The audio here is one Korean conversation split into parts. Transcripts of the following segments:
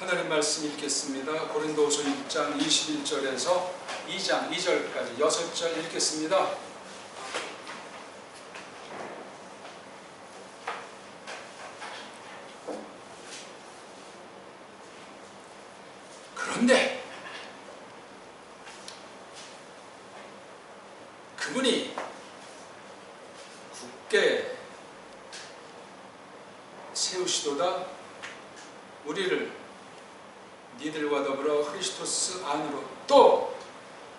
하나님 말씀 읽겠습니다. 고린도후서 1장 21절에서 2장 2절까지 6절 읽겠습니다. 그런데 그분이 굳게 세우시도다 우리를 니들과 더불어 크리스토스 안으로 또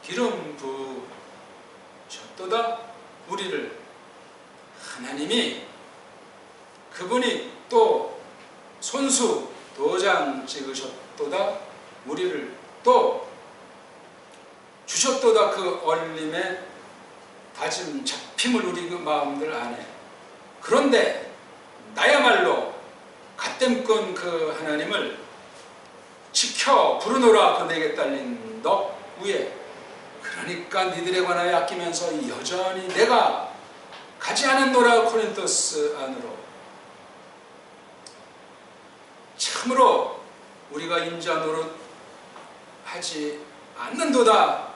기름 부으셨도다. 우리를 하나님이 그분이 또 손수 도장 찍으셨도다. 우리를 또 주셨도다. 그 얼림의 다짐 잡힘을 우리 그 마음들 안에. 그런데 나야말로 갓댐꾼 그 하나님을 지켜 부르노라. 그 내게 딸린 너 위에. 그러니까 니들에 관하여 아끼면서 여전히 내가 가지 않았노라. 코린토스 안으로. 참으로 우리가 인자 노릇 하지 않는도다.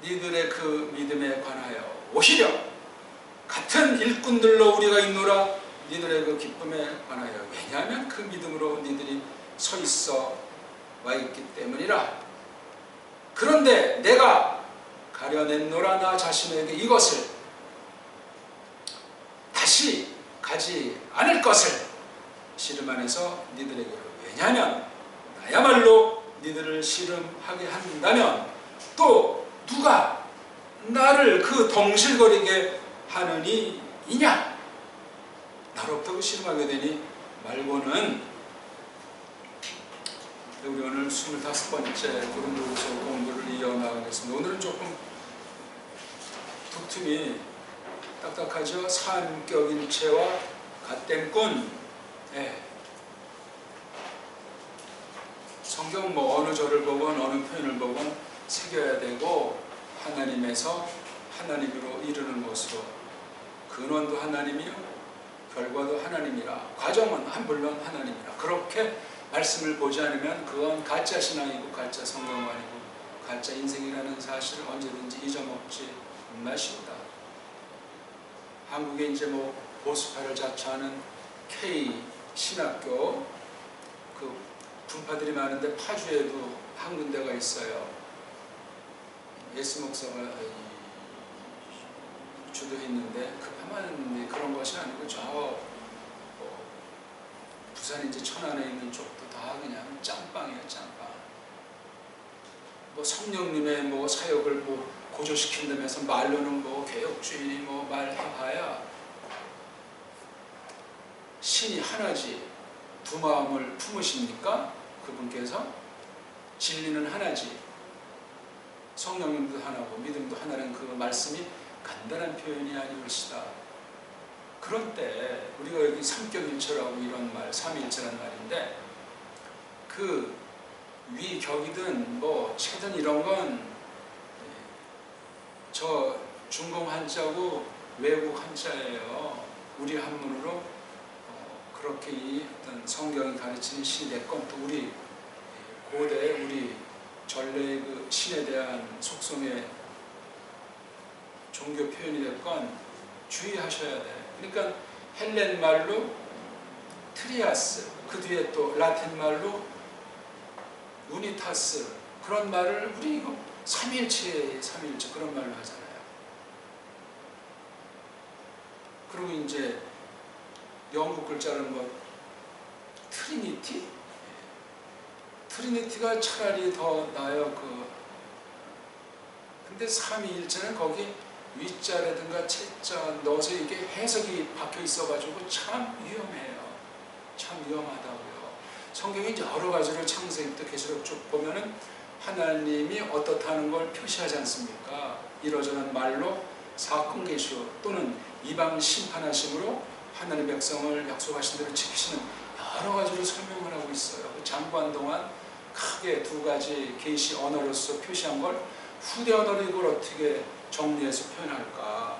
니들의 그 믿음에 관하여 오히려 같은 일꾼들로 우리가 있노라. 니들의 그 기쁨에 관하여. 왜냐하면 그 믿음으로 니들이 서 있어 와 있기 때문이라. 그런데 내가 가려냈노라. 나 자신에게 이것을 다시 가지 않을 것을 씨름 안에서 니들에게로. 왜냐하면 나야말로 니들을 씨름하게 한다면 또 누가 나를 그 덩실거리게 하느니 이냐. 나로부터 그 씨름하게 되니 말고는. 우리 오늘 25번째 고린도후서 공부를 이어나가겠습니다. 오늘은 조금 툭툭이 딱딱하죠. 산격일체와 갓댐꾼. 성경 뭐 어느 절을 보건 어느 표현을 보건 새겨야 되고, 하나님에서 하나님으로 이르는 것으로. 근원도 하나님이요 결과도 하나님이라. 과정은 물론 하나님이라. 그렇게 말씀을 보지 않으면 그건 가짜 신앙이고 가짜 성경관이고 가짜 인생이라는 사실을 언제든지 잊어먹지 마십니다. 한국에 이제 뭐 보수파를 자처하는 K 신학교 그 분파들이 많은데 파주에도 한 군데가 있어요. 예수 목사가 주도했는데 급하면 그런 것이 아니고 저 부산 이제 천안에 있는 쪽도 다 그냥 짬빵이에요. 짬빵. 뭐 성령님의 뭐 사역을 뭐 고조시킨다면서 말로는 뭐 개혁주의니 뭐 말해봐야 신이 하나지 두 마음을 품으십니까? 그분께서 진리는 하나지 성령님도 하나고 믿음도 하나라는 그 말씀이 간단한 표현이 아니올시다. 그럴 때 우리가 여기 삼격일체라고 이런 말, 삼일체란 말인데 그 위격이든 뭐 체든 이런 건 저 중공 한자고 외국 한자예요. 우리 한문으로 그렇게 이 어떤 성경이 가르치는 신이 됐건 또 우리 고대 우리 전래의 그 신에 대한 속성의 종교 표현이 됐건 주의하셔야 돼. 그러니까 헬렌 말로 트리아스, 그 뒤에 또 라틴 말로 우니타스, 그런 말을 우리 이거 삼일체 그런 말로 하잖아요. 그리고 이제 영국 글자는 뭐 트리니티? 트리니티가 차라리 더 나아요. 근데 삼위일체는 거기 위자라든가 채자 넣어서 이게 해석이 박혀 있어가지고 참 위험해요. 참 위험하다고요. 성경이 여러 가지로 창세기부터 계시록 쭉 보면은 하나님이 어떻다는 걸 표시하지 않습니까? 이러저런 말로 사건 계시로 또는 이방 심판하심으로 하나님 백성을 약속하신 대로 지키시는 여러 가지로 설명을 하고 있어요. 장관 동안 크게 두 가지 계시 언어로서 표시한 걸 후대 언어로 이걸 어떻게 정리해서 표현할까?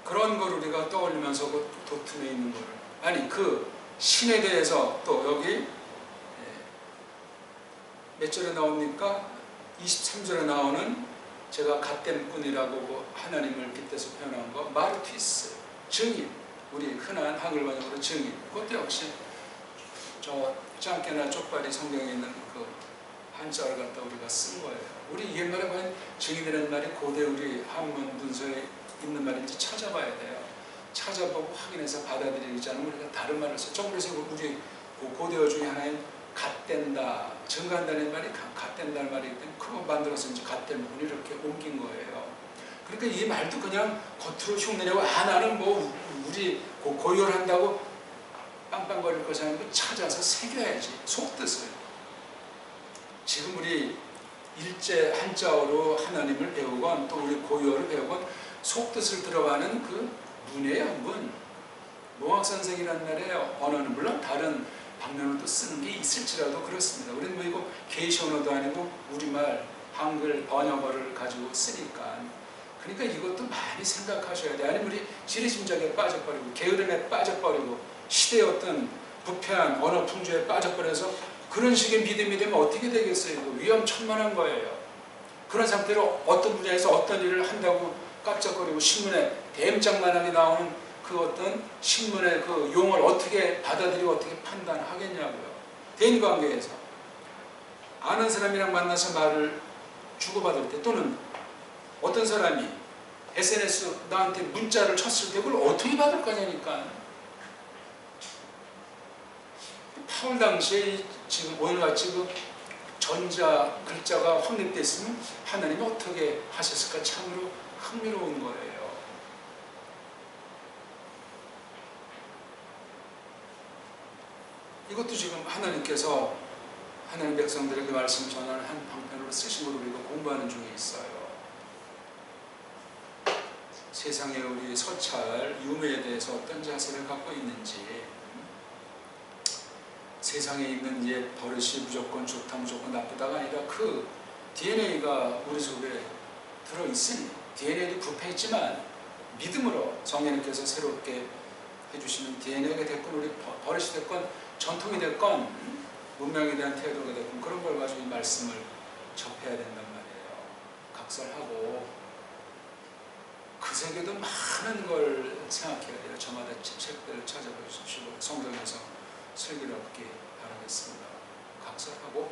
그런 걸 우리가 떠올리면서 그 도틈에 있는 거를. 아니 그 신에 대해서 또 여기 몇 절에 나옵니까? 23절에 나오는 제가 갓된 뿐이라고 하나님을 빗대서 표현한 거 마르티스, 증인, 우리 흔한 한글 번역으로 증인. 그것도 역시 저 짧게나 쪽발이 성경에 있는 그 한자를 갖다 우리가 쓴 거예요. 우리 옛말에 보면 증인이라는 말이 고대 우리 한문 문서에 있는 말인지 찾아봐야 돼요. 찾아보고 확인해서 받아들이지 않으면 우리가 다른 말을 써. 그래서 우리 고대어 중에 하나인 갓된다, 증가한다는 말이 갓된다는 말이기 때문에 그거 만들어서 이제 갓된 분 이렇게 옮긴 거예요. 그러니까 이 말도 그냥 겉으로 흉내내고 나는 뭐 우리 고열한다고 빵빵거릴 것이 아니고 찾아서 새겨야지, 속뜻을. 지금 우리 일제 한자어로 하나님을 배우건 또 우리 고유어를 배우건 속뜻을 들어가는 그 문이에요, 문. 모학선생이라는 말이에요. 언어는 물론 다른 방면으로 또 쓰는 게 있을지라도 그렇습니다. 우리는 뭐 이거 게이시 언어도 아니고 우리말, 한글, 번역어를 가지고 쓰니까. 그러니까 이것도 많이 생각하셔야 돼. 아니면 우리 지리심작에 빠져버리고 게으름에 빠져버리고 시대의 어떤 부패한 언어 풍조에 빠져버려서 그런 식의 믿음이 되면 어떻게 되겠어요? 이거 위험천만한 거예요. 그런 상태로 어떤 분야에서 어떤 일을 한다고 깜짝거리고 신문에 대문짝만하게 나오는 그 어떤 신문의 그 용어를 어떻게 받아들이고 어떻게 판단하겠냐고요. 대인관계에서 아는 사람이랑 만나서 말을 주고받을 때 또는 어떤 사람이 SNS 나한테 문자를 쳤을 때 그걸 어떻게 받을 거냐니까. 파울 당시에 지금 오늘같이 그 전자 글자가 확립됐으면 하나님이 어떻게 하셨을까 참으로 흥미로운 거예요. 이것도 지금 하나님께서 하나님 백성들에게 말씀 전하는 한 방편으로 쓰신 걸 우리가 공부하는 중에 있어요. 세상에 우리 서찰, 유무에 대해서 어떤 자세를 갖고 있는지, 세상에 있는 옛 버릇이 무조건 좋다, 무조건 나쁘다가 아니라 그 DNA가 우리 속에 들어있으니, DNA도 부패했지만 믿음으로 성령님께서 새롭게 해주시는 DNA가 됐건 우리 버릇이 됐건 전통이 됐건 문명에 대한 태도가 됐건 그런 걸 가지고 이 말씀을 접해야 된단 말이에요. 각설하고 그 세계도 많은 걸 생각해야 돼요. 저마다 책들을 찾아보시고 성경에서 슬기를 얻기 바라겠습니다. 각설하고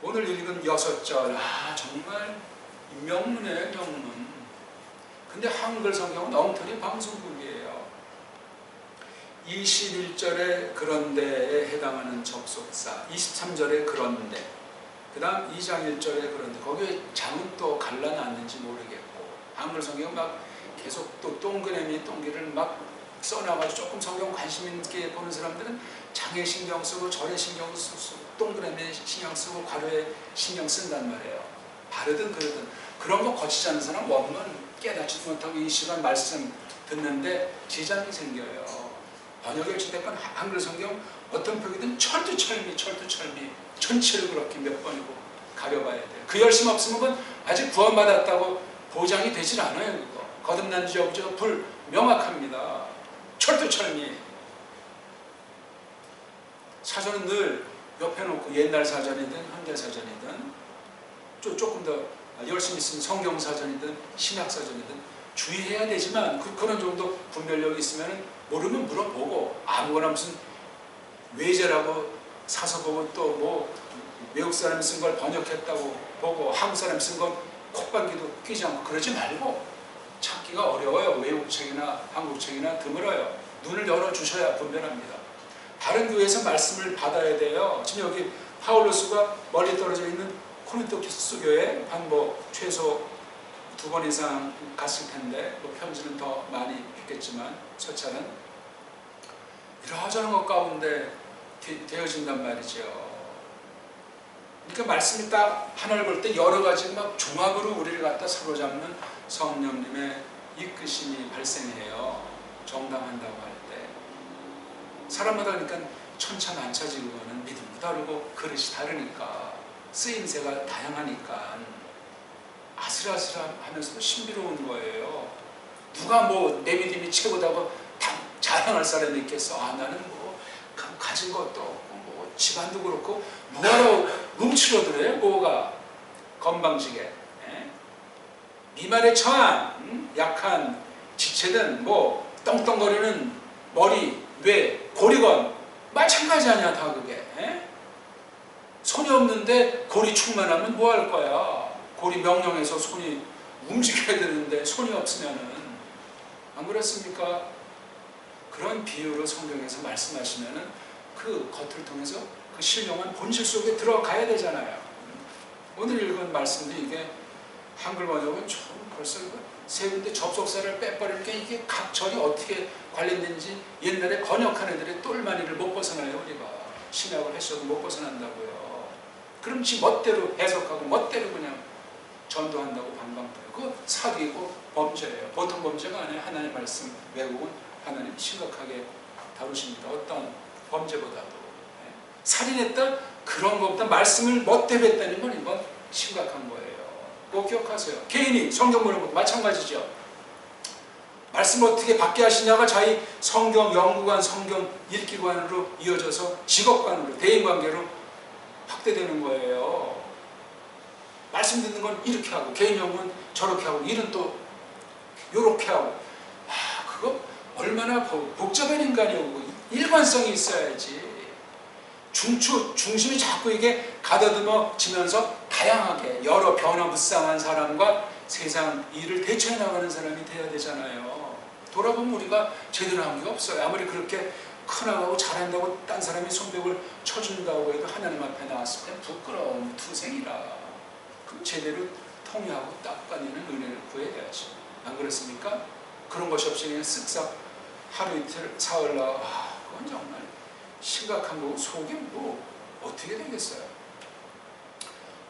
오늘 읽은 6절 정말 명문이에요. 명문. 근데 한글 성경은 엉터리 방송국이에요. 21절에 그런데에 해당하는 접속사, 23절에 그런데, 그 다음 2장 1절에 그런데, 거기에 장은 또 갈라놨는지 모르겠고, 한글 성경 막 계속 또 동그라미 동기를 막 써놔가지고 조금 성경 관심 있게 보는 사람들은 장에 신경 쓰고 절에 신경 쓰고 동그라미에 신경 쓰고 괄호에 신경 쓴단 말이에요. 바르든 그러든 그런 거 거치지 않는 사람 원문 깨닫지도 못하고 이 시간 말씀 듣는데 지장이 생겨요. 번역이 어찌됐건 한글 성경 어떤 표기든 철두철미 전체를 그렇게 몇 번이고 가려봐야 돼요. 그 열심 없으면 그건 아직 구원받았다고 보장이 되질 않아요. 그거 거듭난 지 없죠. 불명확합니다. 철두철미. 사전은 늘 옆에 놓고 옛날 사전이든 현대 사전이든 조금 더 열심히 쓴 성경 사전이든 신약 사전이든 주의해야 되지만 그런 정도 분별력이 있으면 모르면 물어보고 아무거나 무슨 외제라고 사서 보고 또 뭐 외국 사람이 쓴 걸 번역했다고 보고 한국 사람이 쓴 건 콧방귀도 끼지 않고 그러지 말고 찾기가 어려워요. 외국 책이나 한국 책이나 드물어요. 눈을 열어주셔야 분별합니다. 다른 교회에서 말씀을 받아야 돼요. 지금 여기 파울로스가 멀리 떨어져 있는 코린토 교회 한 최소 2번 이상 갔을 텐데 편지는 더 많이 했겠지만 서찰은 이러저런 것 가운데 되어진단 말이죠. 그러니까 말씀이 딱 하나를 볼 때 여러 가지 막 종합으로 우리를 갖다 사로잡는 성령님의 이끄심이 발생해요. 정당한다고 할 때 사람마다 그러니까 천차만차지고는 믿음도 다르고 그릇이 다르니까 쓰임새가 다양하니까 아슬아슬하면서도 신비로운 거예요. 누가 내 믿음이 최고다고 자랑할 사람이 있겠어. 아, 나는 뭐 가진 것도 없고 뭐 집안도 그렇고 뭐하러 움츠러들어요. 뭐가 건방지게. 예? 미말에 처한 약한 지체든 뭐 떵떵거리는 머리, 뇌, 고리건 마찬가지 아니야. 다 그게. 예? 손이 없는데 골이 충만하면 뭐 할 거야. 골이 명령해서 손이 움직여야 되는데 손이 없으면은 안 그렇습니까? 그런 비유로 성경에서 말씀하시면은 그 겉을 통해서 그 신령한 본질 속에 들어가야 되잖아요. 오늘 읽은 말씀도 이게 한글 번역은 좀 벌써 세 군데 접속사를 빼버릴 게 이게 각 절이 어떻게 관련된지 옛날에 번역한 애들의 똘마니를 못 벗어나요. 우리가 신약을 하셔도 못 벗어난다고요. 그럼 지 멋대로 해석하고 멋대로 그냥 전도한다고 방방해요. 그거 사기고 범죄예요. 보통 범죄가 아니에요. 하나님의 말씀 외국은 하나님 심각하게 다루십니다. 어떤 범죄보다도. 살인했다? 그런 것보다 말씀을 멋대로 했다는 건 이건 심각한 거예요. 꼭 기억하세요. 개인이 성경 보는 것도 마찬가지죠. 말씀을 어떻게 받게 하시냐가 자기 성경 연구관, 성경 읽기관으로 이어져서 직업관으로, 대인관계로 확대되는 거예요. 말씀 듣는 건 이렇게 하고 개인 연구는 저렇게 하고 일은 또 요렇게 하고 그거 얼마나 복잡한 인간이고 일관성이 있어야지. 중심이 자꾸 이게 가다듬어지면서 다양하게 여러 변화무쌍한 사람과 세상 일을 대처해 나가는 사람이 돼야 되잖아요. 돌아보면 우리가 제대로 한 게 없어요. 아무리 그렇게 커나가고 잘한다고 딴 사람이 손뼉을 쳐준다고 해도 하나님 앞에 나왔을 때 부끄러운 투생이라. 그럼 제대로 통회하고 닦아내는 은혜를 구해야지. 안 그렇습니까? 그런 것이 없이 그냥 쓱싹 하루 이틀 사흘 나 그건 정말 심각한 거고 속이 뭐 어떻게 되겠어요?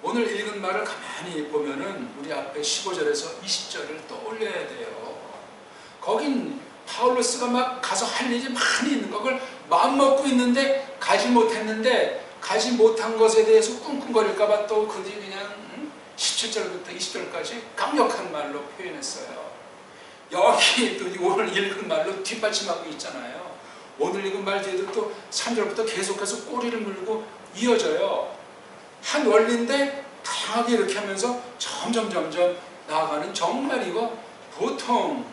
오늘 읽은 말을 가만히 보면은 우리 앞에 15절에서 20절을 떠올려야 돼요. 거긴 파울로스가 막 가서 할 일이 많이 있는 거, 그걸 마음먹고 있는데 가지 못했는데 가지 못한 것에 대해서 꿍꿍거릴까봐 또 그 뒤에 그냥 17절부터 20절까지 강력한 말로 표현했어요. 여기 또 오늘 읽은 말로 뒷받침하고 있잖아요. 오늘 읽은 말 뒤에도 또 3절부터 계속해서 꼬리를 물고 이어져요. 한 원리인데 다양하게 이렇게 하면서 점점 나아가는, 정말 이거 보통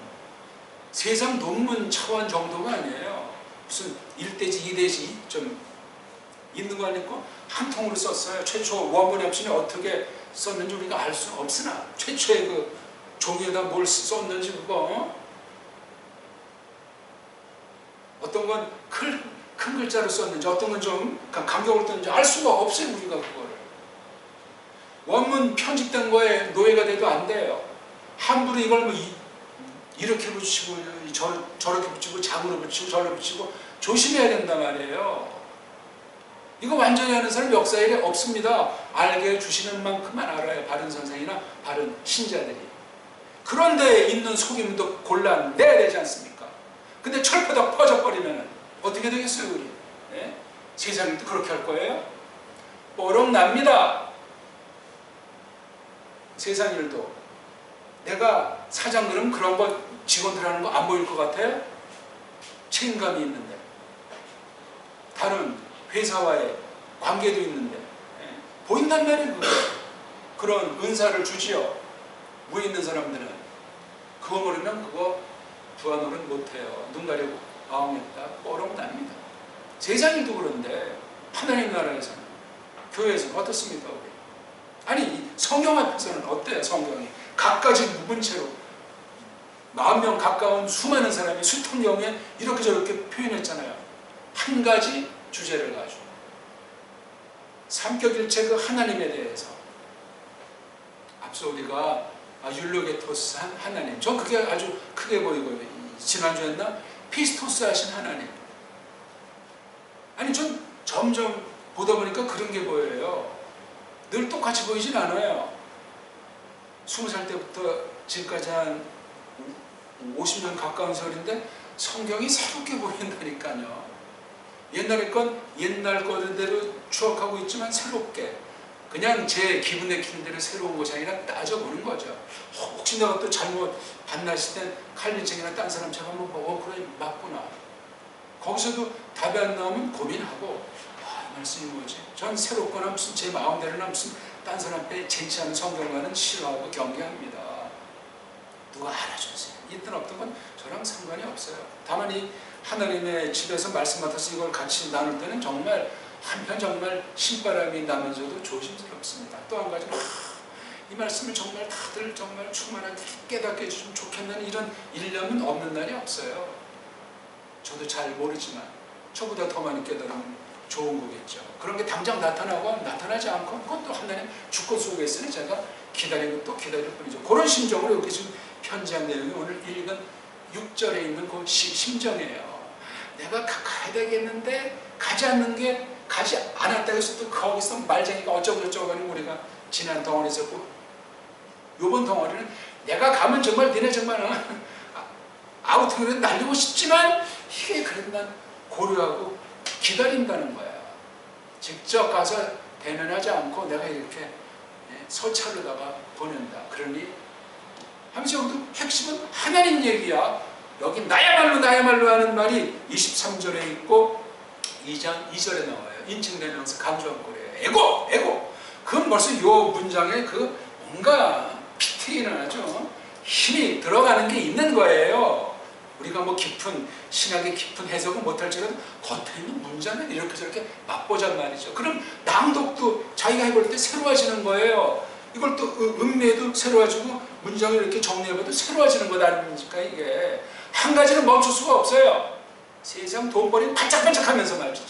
세상 논문 차원 정도가 아니에요. 무슨 1대지 2대지 좀 있는 거 아니고 한 통으로 썼어요. 최초 원문의 합신이 어떻게 썼는지 우리가 알 수는 없으나 최초의 그 종이에다 뭘 썼는지 그거 어떤 건 큰 글자로 썼는지 어떤 건 좀 간격을 떴는지 알 수가 없어요. 우리가 그거를 원문 편집된 거에 노예가 돼도 안 돼요. 함부로 이걸 뭐 이렇게 붙이고 저렇게 붙이고 장으로 붙이고 저렇게 붙이고 조심해야 된단 말이에요. 이거 완전히 하는 사람 역사에 없습니다. 알게 해주시는 만큼만 알아요. 바른 선생이나 바른 신자들이. 그런데 있는 속임도 골라내야 되지 않습니까? 근데 철퍼덕 퍼져버리면 어떻게 되겠어요, 우리? 네? 세상이 또 그렇게 할 거예요? 뽀록 납니다. 세상 일도. 내가 사장 그러면 그런 거 직원들 하는 거 안 보일 것 같아요? 책임감이 있는데. 다른 회사와의 관계도 있는데. 네? 보인단 말이에요, 그거. 그런 은사를 주지요. 위에 있는 사람들은. 그거 모르면 그거 부하노릇 못해요. 눈 가리고 아웅했다 뽀록 납니다. 세상 일도 그런데 하나님 나라에서는, 교회에서는 어떻습니까? 우리? 아니 성경 앞에서는 어때요? 성경이 갖가지 묵은 채로 10,000명 가까운 수많은 사람이 수통경에 이렇게 저렇게 표현했잖아요. 한 가지 주제를 가지고 삼격일체 그 하나님에 대해서. 앞서 우리가 율로게토스 하나님, 전 그게 아주 크게 보이고요. 지난주였나? 피스토스 하신 하나님. 아니 전 점점 보다 보니까 그런 게 보여요. 늘 똑같이 보이진 않아요. 20살 때부터 지금까지 한 50년 가까운 세월인데 성경이 새롭게 보인다니까요. 옛날의 건 옛날 거대로 추억하고 있지만 새롭게, 그냥 제 기분 내키는 대로 새로운 것이 아니라 따져보는 거죠. 혹시 내가 또 잘못 반나실 땐 칼빈 책이나 딴 사람 책 한번 보고 그래 맞구나. 거기서도 답이 안 나오면 고민하고, 이 말씀이 뭐지? 전 새롭거나 무슨 제 마음대로나 무슨 딴 사람 앞에 쟁취하는 성경과는 싫어하고 경계합니다. 누가 알아주세요. 있든 없든 건 저랑 상관이 없어요. 다만 이 하나님의 집에서 말씀 맡아서 이걸 같이 나눌 때는 정말 한편 정말 신바람이 나면서도 조심스럽습니다. 또 한 가지는 이 말씀을 정말 다들 정말 충만하게 깨닫게 해주시면 좋겠다는 이런 일념은 없는 날이 없어요. 저도 잘 모르지만 저보다 더 많이 깨달으면 좋은 거겠죠. 그런 게 당장 나타나고 나타나지 않고 그것도 하나님 주권 속에 있으니 제가 기다리고 또 기다릴 뿐이죠. 그런 심정으로 여기 지금 편지한 내용이 오늘 읽은 6절에 있는 그 심정이에요. 내가 가야 되겠는데 가지 않았다 해서 또 거기서 말쟁이가 어쩌고 하는 우리가 지난 덩어리 있었고, 요번 덩어리는 내가 가면 정말 니네 정말 아우팅을 날리고 싶지만 이게 그래도 난 고려하고 기다린다는 거야. 직접 가서 대면하지 않고 내가 이렇게 서찰로다가 보낸다. 그러니 하면서 여기도 핵심은 하나님 얘기야. 여기 나야말로 하는 말이 23절에 있고 2장 2절에 나와요. 인칭대명사 강조한 거래요. 에고. 그건 벌써 요 문장에 그 뭔가 피트기는 아주 힘이 들어가는 게 있는 거예요. 우리가 뭐 깊은 신학의 깊은 해석은 못할지라도 겉에 있는 문장은 이렇게 저렇게 맛보잔 말이죠. 그럼 낭독도 자기가 해볼 때 새로워지는 거예요. 이걸 또 음미해도 새로워지고 문장을 이렇게 정리해봐도 새로워지는 것 아닙니까? 이게 한 가지는 멈출 수가 없어요. 세상 돈벌이는 반짝반짝하면서 말이지.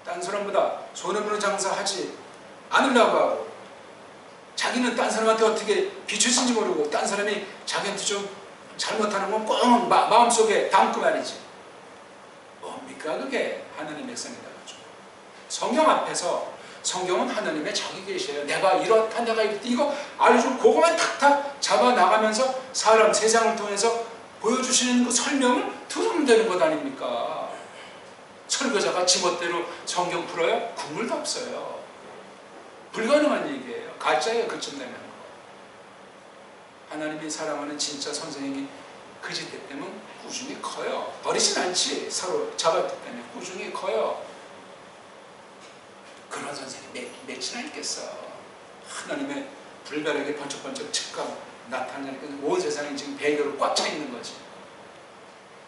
딴 사람보다 손해보는 장사하지 않으려고 하고, 자기는 딴 사람한테 어떻게 비춰진지 모르고 딴 사람이 자기한테 좀 잘못하는 건 꼭 마음속에 담고 말이지. 뭡니까 그게? 하나님의 백성이다. 성경 앞에서 성경은 하나님의 자기 계시예요. 내가 이렇다 내가 이렇다 이거 알려주고 그거만 탁탁 잡아나가면서 사람 세상을 통해서 보여주시는 그 설명을 들으면 되는 것 아닙니까? 설교자가 지멋대로 성경 풀어요? 국물도 없어요. 불가능한 얘기예요. 가짜예요. 그쯤 되면. 하나님이 사랑하는 진짜 선생님이 그짓 때면 꾸준히 커요. 버리진 않지. 서로 잡았기 때문에 꾸준히 커요. 그런 선생님이 몇이나 있겠어. 하나님의 불가력에 번쩍번쩍 즉각 나타나니까 온 세상이 지금 배교로 꽉 차 있는 거지.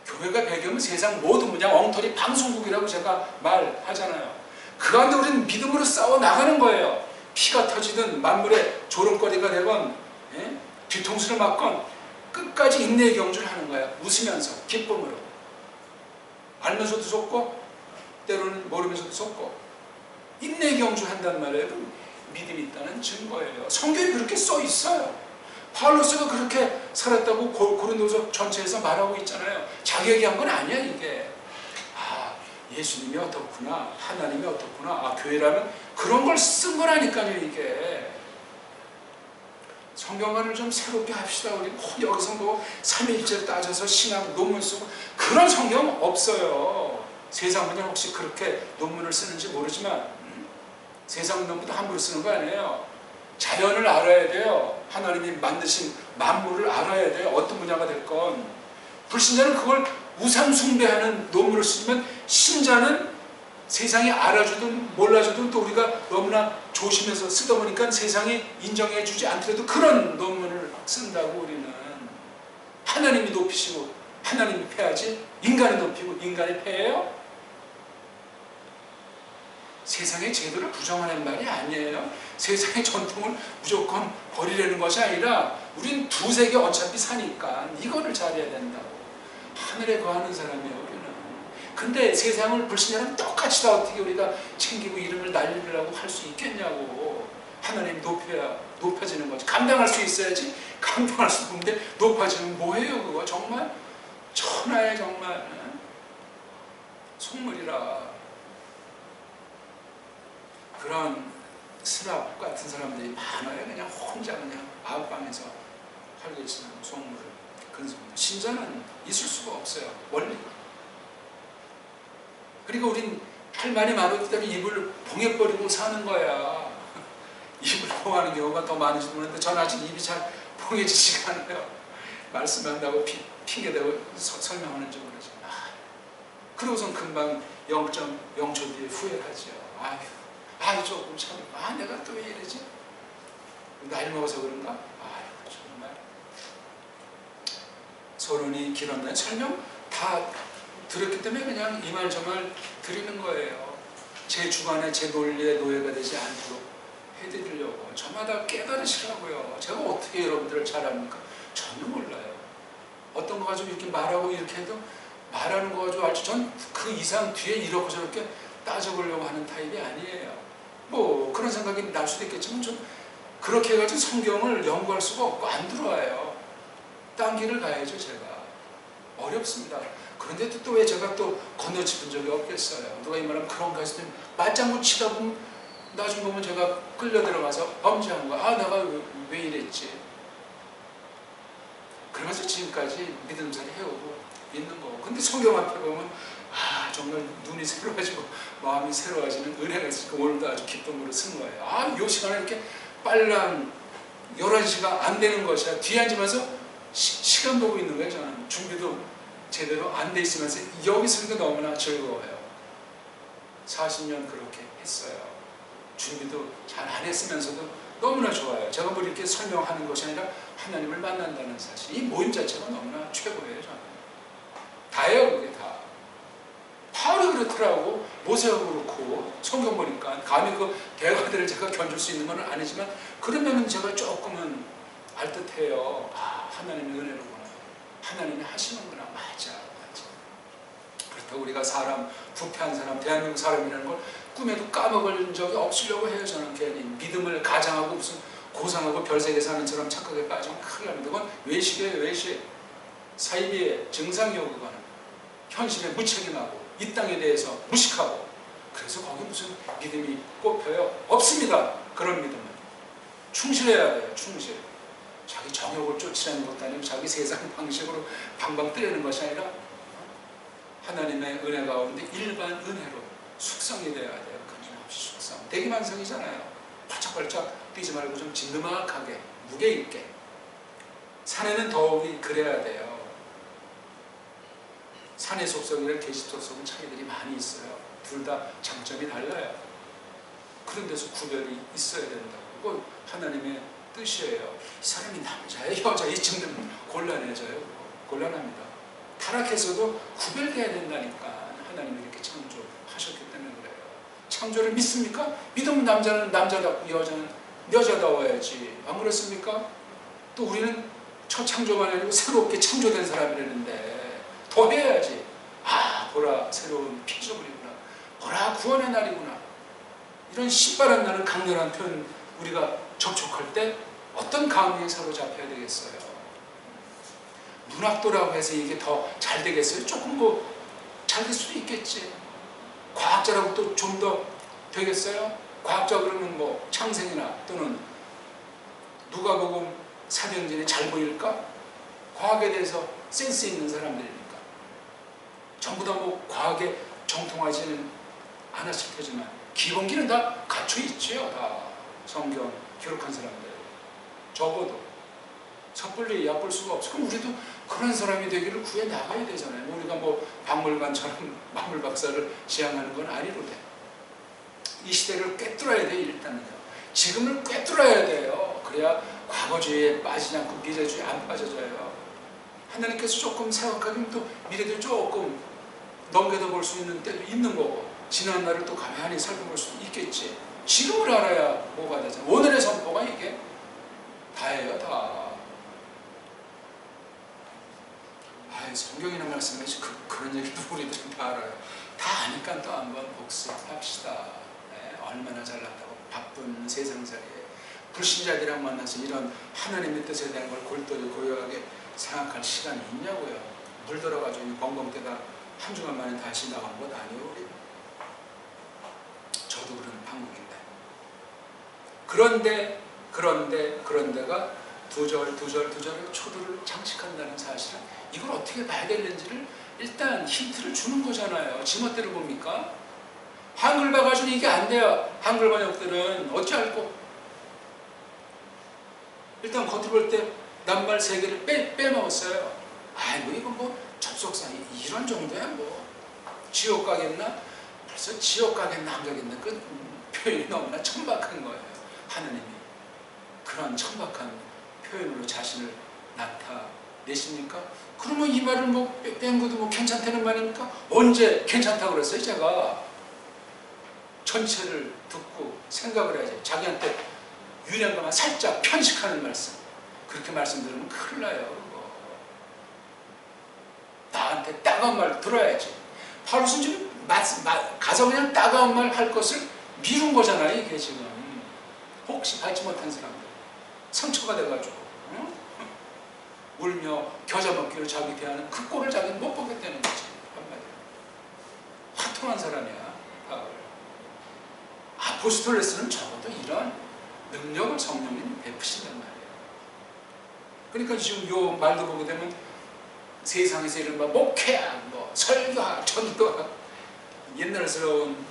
교회가 배교면 세상 모든 그냥 엉터리 방송국이라고 제가 말하잖아요. 그 가운데 우리는 믿음으로 싸워 나가는 거예요. 피가 터지든 만물의 조롱거리가 되건 뒤통수를 맞건 끝까지 인내의 경주를 하는 거야. 웃으면서 기쁨으로. 알면서도 속고 때로는 모르면서도 속고 인내의 경주를 한단 말이에요. 믿음이 있다는 증거예요. 성경이 그렇게 써 있어요. 바울로서가 그렇게 살았다고 고린도서 전체에서 말하고 있잖아요. 자기 얘기한 건 아니야 이게. 예수님이 어떻구나, 하나님이 어떻구나, 교회라면 그런 걸 쓴 거라니까요 이게. 성경관을 좀 새롭게 합시다. 우리 여기서 뭐 삼위일체를 따져서 신학 논문 쓰고 그런 성경 없어요. 세상 분야 혹시 그렇게 논문을 쓰는지 모르지만 세상 논문도 함부로 쓰는 거 아니에요. 자연을 알아야 돼요. 하나님이 만드신 만물을 알아야 돼요. 어떤 분야가 됐건. 불신자는 그걸 우상 숭배하는 논문을 쓰면 신자는 세상이 알아주든 몰라주든 또 우리가 너무나 조심해서 쓰다 보니까 세상이 인정해 주지 않더라도 그런 논문을 쓴다고. 우리는 하나님이 높이시고 하나님이 패하지 인간이 높이고 인간이 패해요? 세상의 제도를 부정하는 말이 아니에요. 세상의 전통을 무조건 버리려는 것이 아니라 우린 두세계 어차피 사니까 이거를 잘해야 된다고. 하늘에 거하는 사람이에요 우리는. 근데 세상을 불신자는 똑같이 다 어떻게 우리가 챙기고 이름을 날리려고 할 수 있겠냐고. 하나님 높여지는 거지. 감당할 수 있어야지. 감당할 수 없는데 높아지면 뭐예요 그거. 정말 천하의 정말 속물이라. 그런 스랍 같은 사람들이 많아요. 그냥 혼자 그냥 아웃방에서 활개치는 속물을. 신자는 있을 수가 없어요. 원리. 그리고 우린 할 말이 많았기 때문에 입을 봉해버리고 사는 거야. 입을 봉하는 경우가 더 많은지 모르는데 저는 아직 입이 잘 봉해지지가 않아요. 말씀한다고 핑계대고 설명하는지 모르지만 그러고선 금방 0.0초 뒤에 후회하죠. 아유 조금 참, 내가 또 왜 이러지? 나이 먹어서 그런가? 아유 정말. 서론이 길었나요? 설명 다 들었기 때문에 그냥 이 말 저 말 드리는 거예요. 제 주관에 제 논리의 노예가 되지 않도록 해드리려고. 저마다 깨달으시라고요. 제가 어떻게 여러분들을 잘 압니까? 전혀 몰라요. 어떤 거 가지고 이렇게 말하고 이렇게 해도 말하는 거 가지고 알지. 전 그 이상 뒤에 이렇게 저렇게 따져보려고 하는 타입이 아니에요. 뭐 그런 생각이 날 수도 있겠지만 좀 그렇게 해가지고 성경을 연구할 수가 없고 안 들어와요. 딴 길을 가야죠. 제가 어렵습니다. 그런데도 또 왜 제가 또 건너짚은 적이 없겠어요. 누가 이 말하면 그런 거 했을 때 맞장구 치다 보면 나중에 보면 제가 끌려 들어가서 범죄한 거야. 내가 왜 이랬지. 그러면서 지금까지 믿음생활 해오고 있는 거고. 근데 성경 앞에 보면 정말 눈이 새로워지고 마음이 새로워지는 은혜가 있으니까 오늘도 아주 기쁨으로 쓴 거예요. 이 시간에 이렇게 빨랑 11시가 안 되는 것이야. 뒤에 앉으면서 시간 보고 있는 거예요. 저는 준비도 제대로 안 돼 있으면서 여기 있으니까 너무나 즐거워요. 40년 그렇게 했어요. 준비도 잘 안 했으면서도 너무나 좋아요. 제가 뭐 이렇게 설명하는 것이 아니라 하나님을 만난다는 사실. 이 모임 자체가 너무나 최고예요. 저는 다예요. 그게 다. 바울이 그렇더라고. 모세가 그렇고. 성경 보니까 감히 그 대화들을 제가 견줄 수 있는 건 아니지만 그러면은 제가 조금은 알듯해요. 하나님의 은혜로구나. 하나님이 하시는구나. 맞아. 그렇다고 우리가 사람, 부패한 사람, 대한민국 사람이라는 걸 꿈에도 까먹을 적이 없으려고 해요. 저는 괜히 믿음을 가장하고 무슨 고상하고 별세계 사는 사람 착각에 빠지면 큰일 납니다. 그건 외식이에요. 외식. 사이비의 증상이요. 그거는 현실에 무책임하고 이 땅에 대해서 무식하고. 그래서 거기 무슨 믿음이 꼽혀요? 없습니다. 그런 믿음은 충실해야 돼요. 충실. 자기 정욕을 쫓으려는 것도 아니고 자기 세상 방식으로 방방 뜨려는 것이 아니라 하나님의 은혜 가운데 일반 은혜로 숙성이 돼야 돼요. 끊임없이 숙성. 대기만성이잖아요. 발짝발짝 뛰지 말고 좀 진드막하게 무게 있게. 산에는 더욱이 그래야 돼요. 산의 속성이랑 계집 속성은 차이들이 많이 있어요. 둘 다 장점이 달라요. 그런 데서 구별이 있어야 된다고. 그건 하나님의 뜻이에요. 이 사람이 남자예요, 여자예요? 이쯤 되면 곤란해져요. 곤란합니다. 타락해서도 구별돼야 된다니까. 하나님이 이렇게 창조하셨기 때문에 그래요. 창조를 믿습니까? 믿으면 남자는 남자답고 여자는 여자다워야지. 안 그렇습니까? 또 우리는 첫 창조만 아니고 새롭게 창조된 사람이라는데 더 해야지. 보라 새로운 피조물이구나. 보라 구원의 날이구나. 이런 신바람 나는 강렬한 표현 우리가 접촉할 때 어떤 감흥에 사로잡혀야 되겠어요? 문학도라고 해서 이게 더 잘 되겠어요? 조금 뭐 잘 될 수도 있겠지. 과학자라고 또 좀 더 되겠어요? 과학자 그러면 뭐 창생이나 또는 누가복음 사도행전이 잘 보일까? 과학에 대해서 센스 있는 사람들이니까. 전부 다 뭐 과학에 정통하지는 않았을 테지만 기본기는 다 갖춰 있지요. 다 성경 기록한 사람들. 적어도 섣불리 얕볼 수가 없어. 그럼 우리도 그런 사람이 되기를 구해 나가야 되잖아요. 우리가 뭐 박물관처럼 만물 박사를 지향하는 건 아니로돼. 이 시대를 꿰뚫어야 돼. 일단은요. 지금을 꿰뚫어야 돼요. 그래야 과거주의에 빠지지 않고 미래주의에 안 빠져져요. 하나님께서 조금 생각하면 또 미래도 조금 넘겨다 볼 수 있는 때도 있는 거고 지난 날을 또 가만히 살펴볼 수 있겠지. 지금을 알아야 뭐가 되잖아. 오늘의 선포가 이게 다예요. 다. 성경이나 말씀하시 그런 얘기도 우리들은 다 알아요. 다 아니까 또 한번 복습합시다. 네, 얼마나 잘났다고 바쁜 세상살이에 불신자들이랑 만나서 이런 하나님의 뜻에 대한 걸 골똘히 고요하게 생각할 시간이 있냐고요. 물들어가지고 벙벙대다 한 주간 만에 다시 나온 것 아니에요. 우리. 저도 그런 방법인데. 그런데가 두 절 초도를 장식한다는 사실은 이걸 어떻게 봐야 되는지를 일단 힌트를 주는 거잖아요. 지멋대로 봅니까? 한글 봐가지고 이게 안 돼요. 한글 번역들은 어찌 알고. 일단 겉으로 볼 때 낱말 3개를 빼먹었어요. 뭐 이건 뭐 접속사니 이런 정도야 뭐. 지옥 가겠나? 벌써 지옥 가겠나 안 가겠나 그 표현이 너무나 천박한 거예요. 하느님이 그런 천박한 표현으로 자신을 나타내십니까? 그러면 이 말을 뭐 뺀 것도 뭐 괜찮다는 말입니까? 언제 괜찮다고 그랬어요? 제가 전체를 듣고 생각을 해야지. 자기한테 유리한 것만 살짝 편식하는 말씀, 그렇게 말씀드리면 큰일 나요. 그거. 나한테 따가운 말 들어야지. 바울은 지금 가서 그냥 따가운 말 할 것을 미룬 거잖아요. 이게 지금 혹시 받지 못한 사람들 상처가 돼가지고 울며 겨자 먹기로 자기 대하는 그 꼴을 자기는 못 보겠다는 거지. 한마디로 화통한 사람이야 바울. 아포스톨레스는 적어도 이런 능력을 성령님이 베푸신단 말이에요. 그러니까 지금 요 말도 보게 되면 세상에서 이른바 목회학, 뭐 설교학, 전도학, 옛날스러운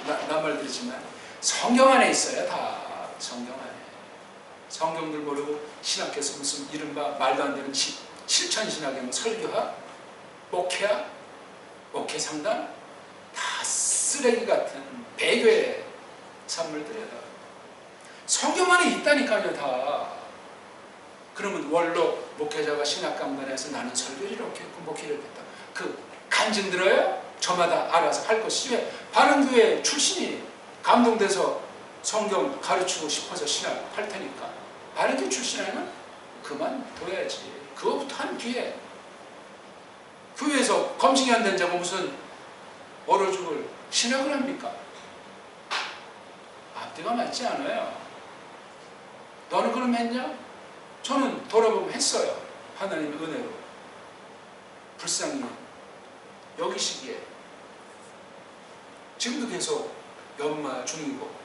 낱말들이지만 성경 안에 있어요. 다 성경 안에. 성경들 모르고 신학에서 무슨 이른바 말도 안 되는 실천신학의 뭐 설교학, 목회학, 목회상담 다 쓰레기 같은 배교의 산물들이에요. 성경 안에 있다니까요. 다. 그러면 원로 목회자가 신학 강단에서 나는 설교를 이렇게 했고 목회를 했다. 그 간증 들어요? 저마다 알아서 할 것이지. 왜? 바른교회 출신이 감동돼서 성경 가르치고 싶어서 신학 할 테니까 바른교회 출신에는 그만둬야지. 그거부터 한 뒤에 교회에서 검증이 안 된 자고 무슨 얼어 죽을 신학을 합니까? 앞뒤가 맞지 않아요. 너는 그럼 했냐? 저는 돌아보면 했어요. 하나님의 은혜로. 불쌍히 여기시기에 지금도 계속 연마 중이고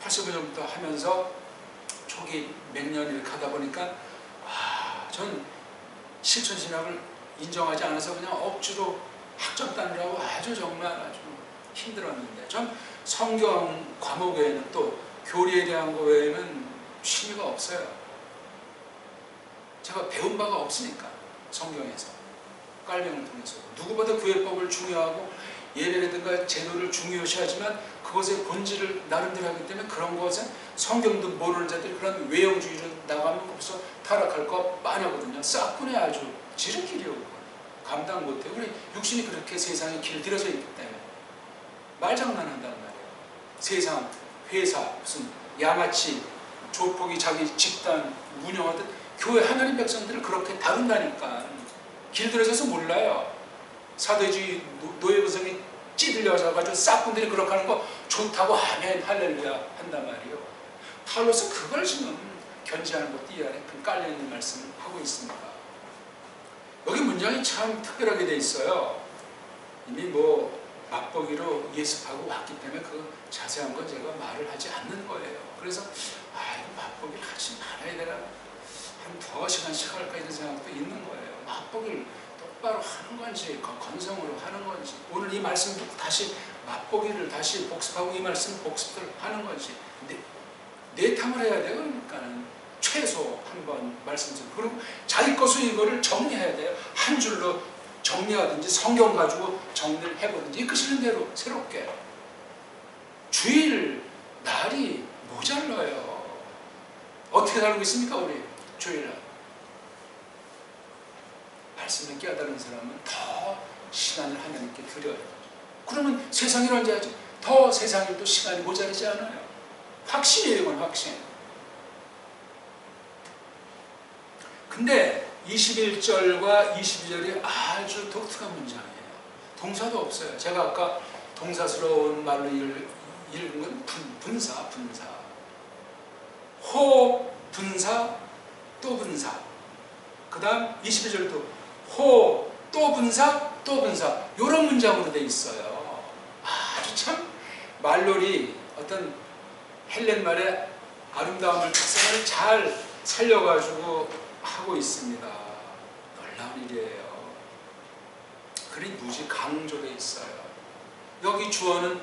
85년부터 하면서 초기 몇 년을 가다 보니까 전 실천신학을 인정하지 않아서 그냥 억지로 학점 따느라고 아주 정말 아주 힘들었는데 전 성경 과목 외에는 또 교리에 대한 거 외에는 취미가 없어요. 제가 배운 바가 없으니까 성경에서 깔명을 통해서 누구보다 교회법을 중요하고 예배라든가 제도를 중요시하지만 그것의 본질을 나름대로 하기 때문에 그런 것은 성경도 모르는 자들이 그런 외형주의로 나가면 벌써 타락할 거 뻔하거든요. 싹군에 아주 지름길이요. 감당 못해요. 우리 육신이 그렇게 세상에 길들여져 있기 때문에 말장난한단 말이에요. 세상, 회사, 무슨 양아치, 조폭이 자기 집단 운영하듯 교회 하나님 백성들을 그렇게 다룬다니까. 길들여져서 몰라요. 사도주의 노예구성이 찌들려져가지고 싹군들이 그렇게 하는 거 좋다고 아멘 할렐루야 한단 말이에요. 파울로서 그걸 지금 견지하는 것도 이 안에 그 깔려있는 말씀을 하고 있습니다. 여기 문장이 참 특별하게 돼 있어요. 이미 뭐 맛보기로 예습하고 왔기 때문에 그 자세한 건 제가 말을 하지 않는 거예요. 그래서 이거 맛보기를 하지 말아야 되나 한 2시간씩 할까 이런 생각도 있는 거예요. 맛보기를 똑바로 하는 건지 건성으로 하는 건지 오늘 이 말씀 듣고 다시 맛보기를 다시 복습하고 이 말씀 복습을 하는 건지 내탐을 해야 돼요. 그러니까는 최소 한번 말씀드리고 그리고 자기 것으로 이거를 정리해야 돼요. 한 줄로 정리하든지 성경 가지고 정리를 해보든지 이끄시는 대로 새롭게 주일 날이 모자라요. 어떻게 살고 있습니까 우리 주일날? 말씀을 깨달은 사람은 더 시간을 하나님께 드려요. 그러면 세상이 언제 하지? 더 세상에 또 시간이 모자르지 않아요. 확신이에요. 이건 확신. 근데 21절과 22절이 아주 독특한 문장이에요. 동사도 없어요. 제가 아까 동사스러운 말로 읽은 건 분사. 호, 분사, 또 분사. 그 다음 22절도 호, 또 분사, 또 분사. 이런 문장으로 돼 있어요. 아주 참 말놀이 어떤 헬렌 말의 아름다움을 특성을 잘 살려가지고 하고 있습니다. 놀라운 일이에요. 글이 무지 강조되어 있어요. 여기 주어는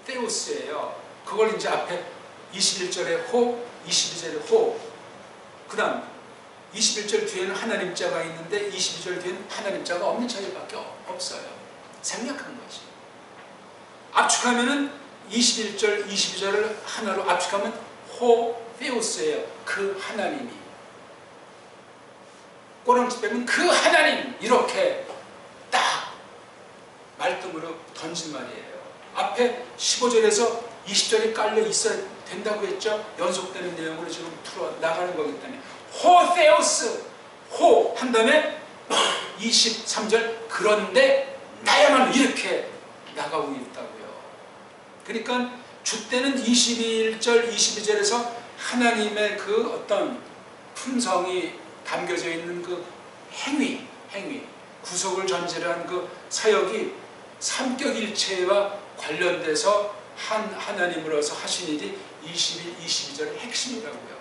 테오스예요. 그걸 이제 앞에 21절에 호, 22절에 호, 그 다음 21절 뒤에는 하나님 자가 있는데 22절 뒤에는 하나님 자가 없는 차이밖에 없어요. 생략한 거지. 압축하면은 21절, 22절을 하나로 압축하면 호페우스예요. 그 하나님이. 꼬랑지 빼면 그 하나님, 이렇게 딱 말등으로 던진 말이에요. 앞에 15절에서 20절이 깔려 있어야 된다고 했죠. 연속되는 내용으로 지금 풀어 나가는 거기 때문에 호페우스, 호 한 다음에 23절 그런데 나야말로 이렇게 나가고 있다고요. 그러니까 주때는 21절, 22절에서 하나님의 그 어떤 품성이 담겨져 있는 그 행위, 구속을 전제한 그 사역이 삼격일체와 관련돼서 하나님으로서 하신 일이 21, 22절의 핵심이라고요.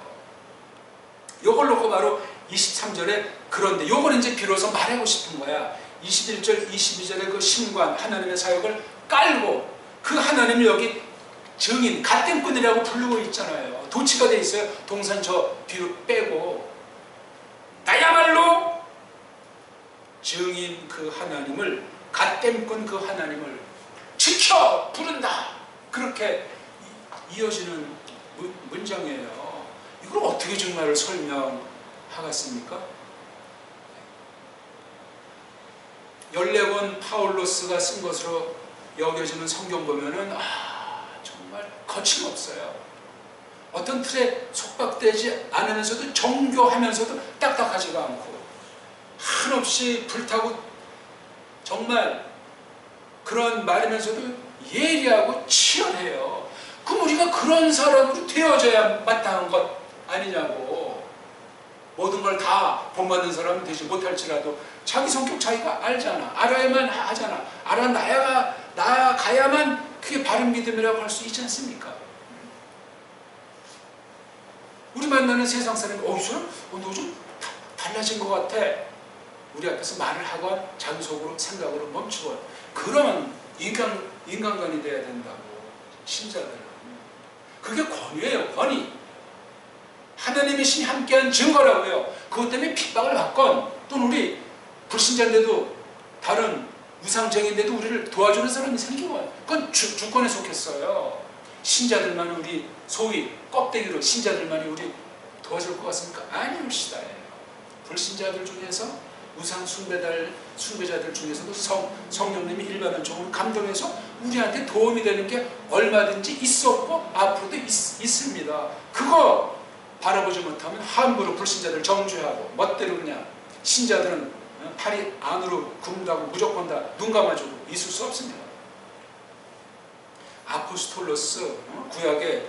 요걸 놓고 바로 23절에 그런데 요걸 이제 비로소 말하고 싶은 거야. 21절, 22절의 그 신관, 하나님의 사역을 깔고 그 하나님을 여기 증인, 갓됨꾼이라고 부르고 있잖아요. 도치가 돼 있어요. 동산 저 뒤로 빼고 나야말로 증인 그 하나님을, 갓됨꾼 그 하나님을 지켜 부른다. 그렇게 이어지는 문장이에요. 이걸 어떻게 정말 설명하겠습니까? 14권 파울로스가 쓴 것으로 여겨지는 성경 보면은 정말 거침없어요. 어떤 틀에 속박되지 않으면서도 정교하면서도 딱딱하지가 않고 한없이 불타고 정말 그런 말이면서도 예리하고 치열해요. 그럼 우리가 그런 사람으로 되어져야 마땅한 것 아니냐고. 모든 걸 다 본받는 사람은 되지 못할지라도 자기 성격 자기가 알잖아. 알아야만 하잖아. 나아가야만 그게 바른 믿음이라고 할 수 있지 않습니까? 우리 만나는 세상 사람이 너 좀 달라진 것 같아. 우리 앞에서 말을 하건 자기 속으로 생각으로 멈추건 그런 인간관이 돼야 된다고. 신자들은 그게 권위예요. 권위. 하나님의 신이 함께한 증거라고요. 그것 때문에 핍박을 받건 또는 우리 불신자인데도 다른 우상쟁인데도 우리를 도와주는 사람이 생기건 그건 주권에 속했어요. 신자들만 우리 소위 껍데기로 신자들만이 우리 도와줄 것 같습니까? 아니옵시다. 불신자들 중에서 우상 숭배자들 중에서도 성령님이 일반적으로 감동해서 우리한테 도움이 되는 게 얼마든지 있었고 앞으로도 있습니다. 그거 바라보지 못하면 함부로 불신자들 정죄하고 멋대로 그냥 신자들은 팔이 안으로 굽는다고 무조건 다 눈 감아주고 있을 수 없습니다. 아포스톨로스, 구약의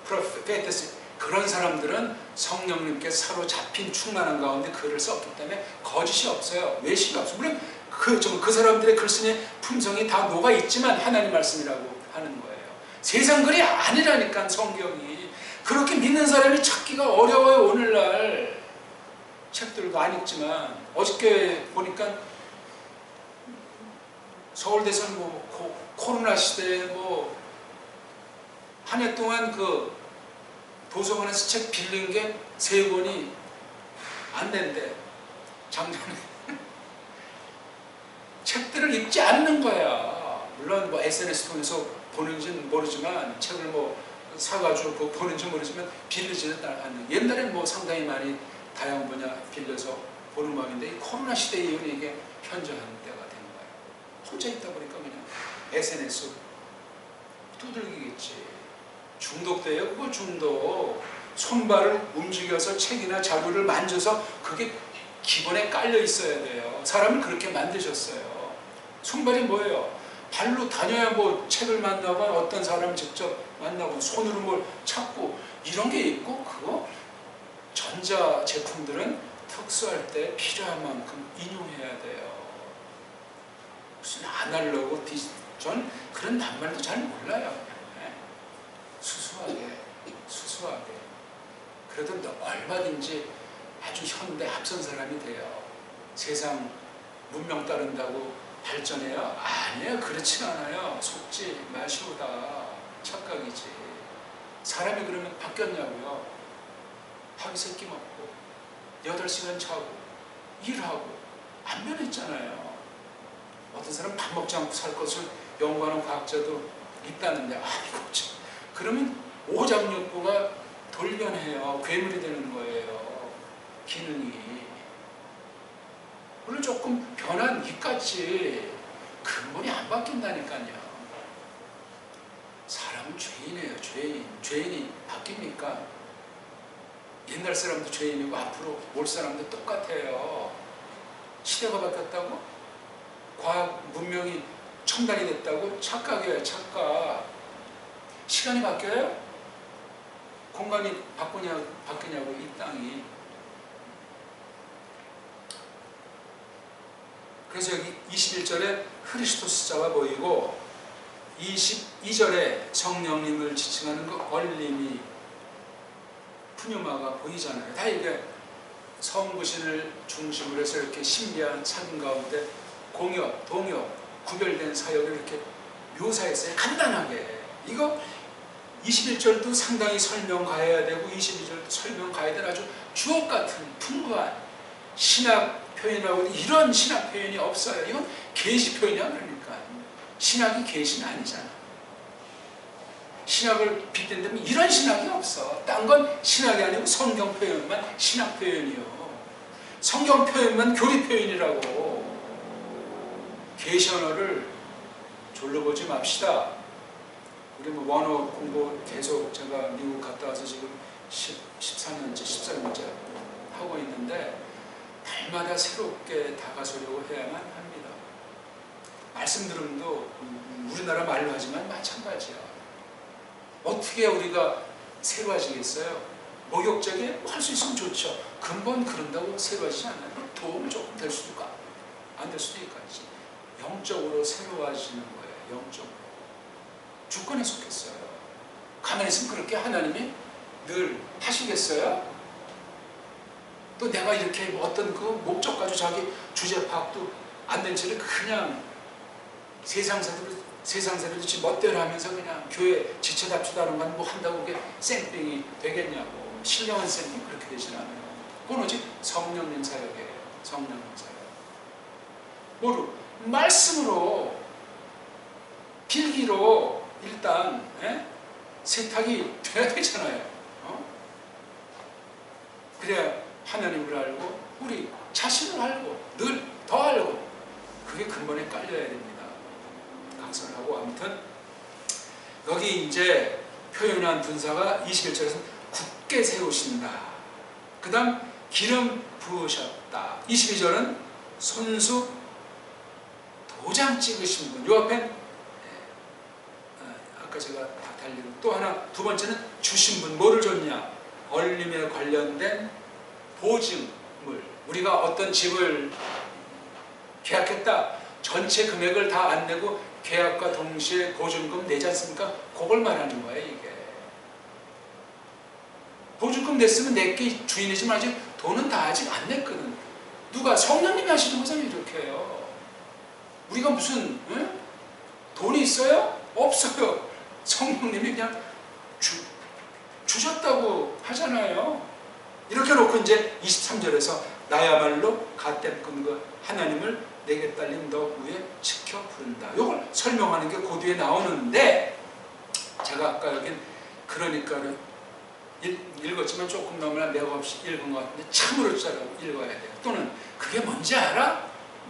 프로페테스 그런 사람들은 성령님께 사로잡힌 충만한 가운데 글을 썼기 때문에 거짓이 없어요. 외식이 없어요. 물론 그 사람들의 글쓴이의 품성이 다 녹아있지만 하나님 말씀이라고 하는 거예요. 세상 글이 아니라니까 성경이. 그렇게 믿는 사람이 찾기가 어려워요. 오늘날 책들도 안 읽지만 어저께 보니까 서울대선 코로나 시대에 한 해 동안 그 도서관에서 책 빌린 게 3권이 안 된대. 작년에 책들을 읽지 않는 거야. 물론 SNS 통해서 보는지는 모르지만 책을 사가지고 보는지 모르지만 빌리지는 않는. 옛날엔 상당히 많이 다양한 분야 빌려서 보는 마음인데 이 코로나 시대 이후에 이게 현저한 때가 되는 거예요. 혼자 있다 보니까 그냥 SNS 두들기겠지. 중독돼요. 그거 중독. 손발을 움직여서 책이나 자료를 만져서 그게 기본에 깔려 있어야 돼요. 사람을 그렇게 만드셨어요. 손발이 뭐예요? 발로 다녀야 책을 만나고 어떤 사람을 직접 만나고 손으로 뭘 찾고 이런 게 있고 그거 전자 제품들은 특수할 때 필요한 만큼 인용해야 돼요. 무슨 아날로그 디지털 그런 낱말도 잘 몰라요. 수수하게 그래도 얼마든지 아주 현대 합선 사람이 돼요. 세상 문명 따른다고 발전해요? 아니에요. 그렇지 않아요. 속지 마시오다. 착각이지. 사람이 그러면 바뀌었냐고요. 하기 새끼 먹고 8시간 자고 일하고 안 변했잖아요. 어떤 사람 밥 먹지 않고 살 것을 연구하는 과학자도 있다는데 아이고 참. 그러면 오장육부가 돌변해요. 괴물이 되는 거예요. 기능이. 물론 조금 변한 이까지 근본이 안 바뀐다니까요. 사람은 죄인이에요. 죄인이 바뀝니까? 옛날 사람도 죄인이고 앞으로 올 사람도 똑같아요. 시대가 바뀌었다고? 과학 문명이 첨단이 됐다고? 착각이에요. 착각. 시간이 바뀌어요? 공간이 바뀌냐고 이 땅이. 그래서 여기 21절에 흐리스토스자가 보이고 22절에 성령님을 지칭하는 그 얼림이 푸뉴마가 보이잖아요. 다 이게 성부신을 중심으로 해서 이렇게 신비한 사진 가운데 공역, 동역, 구별된 사역을 이렇게 묘사했어요. 간단하게. 이거 21절도 상당히 설명가해야 되고 22절도 설명가해야 되는 아주 주옥 같은 풍부한 신학 표현하고 이런 신학 표현이 없어요. 이건 계시 표현이야. 그러니까 신학이 계시는 아니잖아. 신학을 빗댄다면 이런 신학이 없어. 딴 건 신학이 아니고 성경 표현만 신학 표현이요. 성경 표현만 교리 표현이라고. 계시 언어를 졸로 보지 맙시다. 우리 뭐 원어 공부 계속 제가 미국 갔다 와서 지금 13년째, 14년째 하고 있는데 날마다 새롭게 다가서려고 해야만 합니다. 말씀 들음도 우리나라 말로 하지만 마찬가지야. 어떻게 우리가 새로워지겠어요? 목욕적에 할 수 있으면 좋죠. 근본 그런다고 새로워지지 않아요. 도움이 조금 될 수도 있고 안 될 수도 있겠지. 영적으로 새로워지는 거예요. 영적으로. 주권에 속했어요. 가만히 있으면 그렇게 하나님이 늘 하시겠어요? 또 내가 이렇게 어떤 그 목적 가지고 자기 주제 파악도 안 된 채를 그냥 세상사들도 지 멋대로 하면서 그냥 교회 지체답지도 않은 건 뭐 한다고 그게 쌩뺑이 되겠냐고. 신령한 쌩뺑이 그렇게 되진 않아요. 그건 오직 성령님 사역이에요. 성령님 사역. 뭐로? 말씀으로, 필기로 일단 세탁이 돼야 되잖아요. 그래야 하나님을 알고 우리 자신을 알고 늘 더 알고 그게 근본에 깔려야 됩니다. 강설하고 아무튼 여기 이제 표현한 분사가 21절에서 굳게 세우신다. 그 다음 기름 부으셨다. 22절은 손수 도장 찍으신 분. 요 앞엔 아까 제가 다 달리고 또 하나 두 번째는 주신 분. 뭐를 줬냐? 얼림에 관련된 보증물. 우리가 어떤 집을 계약했다. 전체 금액을 다 안 내고 계약과 동시에 보증금 내지 않습니까? 그걸 말하는 거예요. 이게. 보증금 냈으면 내게 주인이지만 아직 돈은 다 아직 안 냈거든. 누가? 성령님이 하시는 거잖아요. 이렇게 해요. 우리가 무슨 돈이 있어요? 없어요. 성령님이 그냥 주셨다고 하잖아요. 이렇게 놓고 이제 23절에서 나야말로 갓된 근거 하나님을 내게 딸린 너 위에 지켜 부른다. 이걸 설명하는 게 그 뒤에 나오는데 제가 아까 여긴 그러니까를 읽었지만 조금 너무나 맥 없이 읽은 것 같은데 참으로 잘 읽어야 돼요. 또는 그게 뭔지 알아?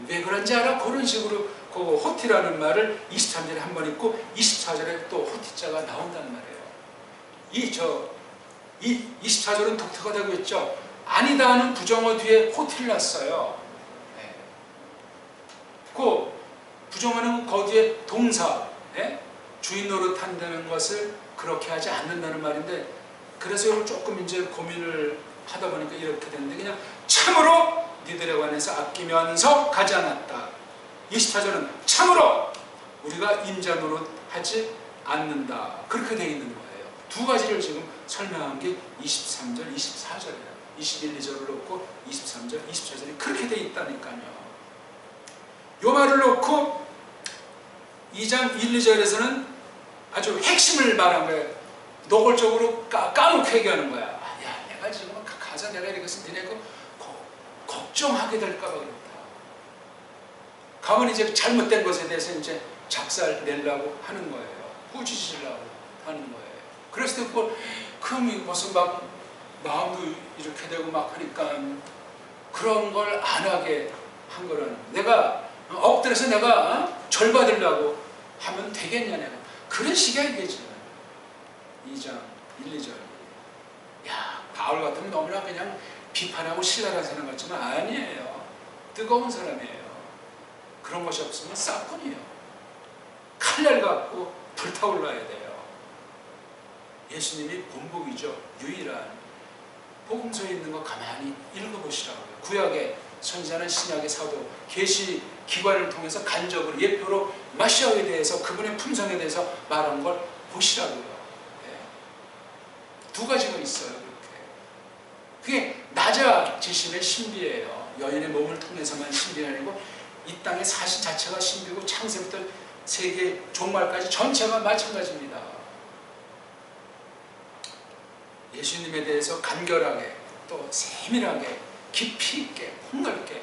왜 그런지 알아? 그런 식으로 그 호티라는 말을 23절에 한 번 읽고 24절에 또 호티자가 나온다는 말이에요. 24절은 독특하다고 되고 있죠. 아니다 하는 부정어 뒤에 호티를 놨어요. 네. 그 부정어는 거기에 동사, 주인 노릇한다는 것을 그렇게 하지 않는다는 말인데 그래서 이걸 조금 이제 고민을 하다 보니까 이렇게 됐는데 그냥 참으로 니들에 관해서 아끼면서 가지 않았다. 24절은 참으로 우리가 임자 노릇하지 않는다. 그렇게 되어 있는 거예요. 두 가지를 지금 설명한 게 23절, 24절이에요. 21, 2절을 놓고 23절, 24절이 그렇게 되어 있다니까요. 요 말을 놓고 2장 1, 2절에서는 아주 핵심을 말한 거예요. 노골적으로 까놓고 얘기하는 거야. 야, 내가 지금 가서 내가 이렇게 해서 니네 그거 걱정하게 될까봐 그렇다. 가면 이제 잘못된 것에 대해서 이제 작살 내려고 하는 거예요. 꾸짖으려고 하는 거예요. 그랬을 때 그럼 무슨 막 마음도 이렇게 되고 막 하니까 그런 걸 안 하게 한 거라는, 내가 엎드려서 내가 절 받으려고 하면 되겠냐, 내가. 그런 식의 얘기지. 2장 1, 2절. 야, 바울 같으면 너무나 그냥 비판하고 신랄한 사람 같지만 아니에요. 뜨거운 사람이에요. 그런 것이 없으면 싹뿐이에요. 칼날 갖고 불타올라야 돼요. 예수님이 본보기죠. 유일한. 복음서에 있는 거 가만히 읽어보시라고요. 구약의 선지자는 신약의 사도, 계시 기관을 통해서 간접으로 예표로 마시아에 대해서, 그분의 품성에 대해서 말한 걸 보시라고요. 네. 두 가지가 있어요. 그게 낮아지심의 신비예요. 여인의 몸을 통해서만 신비가 아니고 이 땅의 사실 자체가 신비고 창세부터 세계 종말까지 전체가 마찬가지입니다. 예수님에 대해서 간결하게, 또 세밀하게, 깊이 있게, 폭넓게,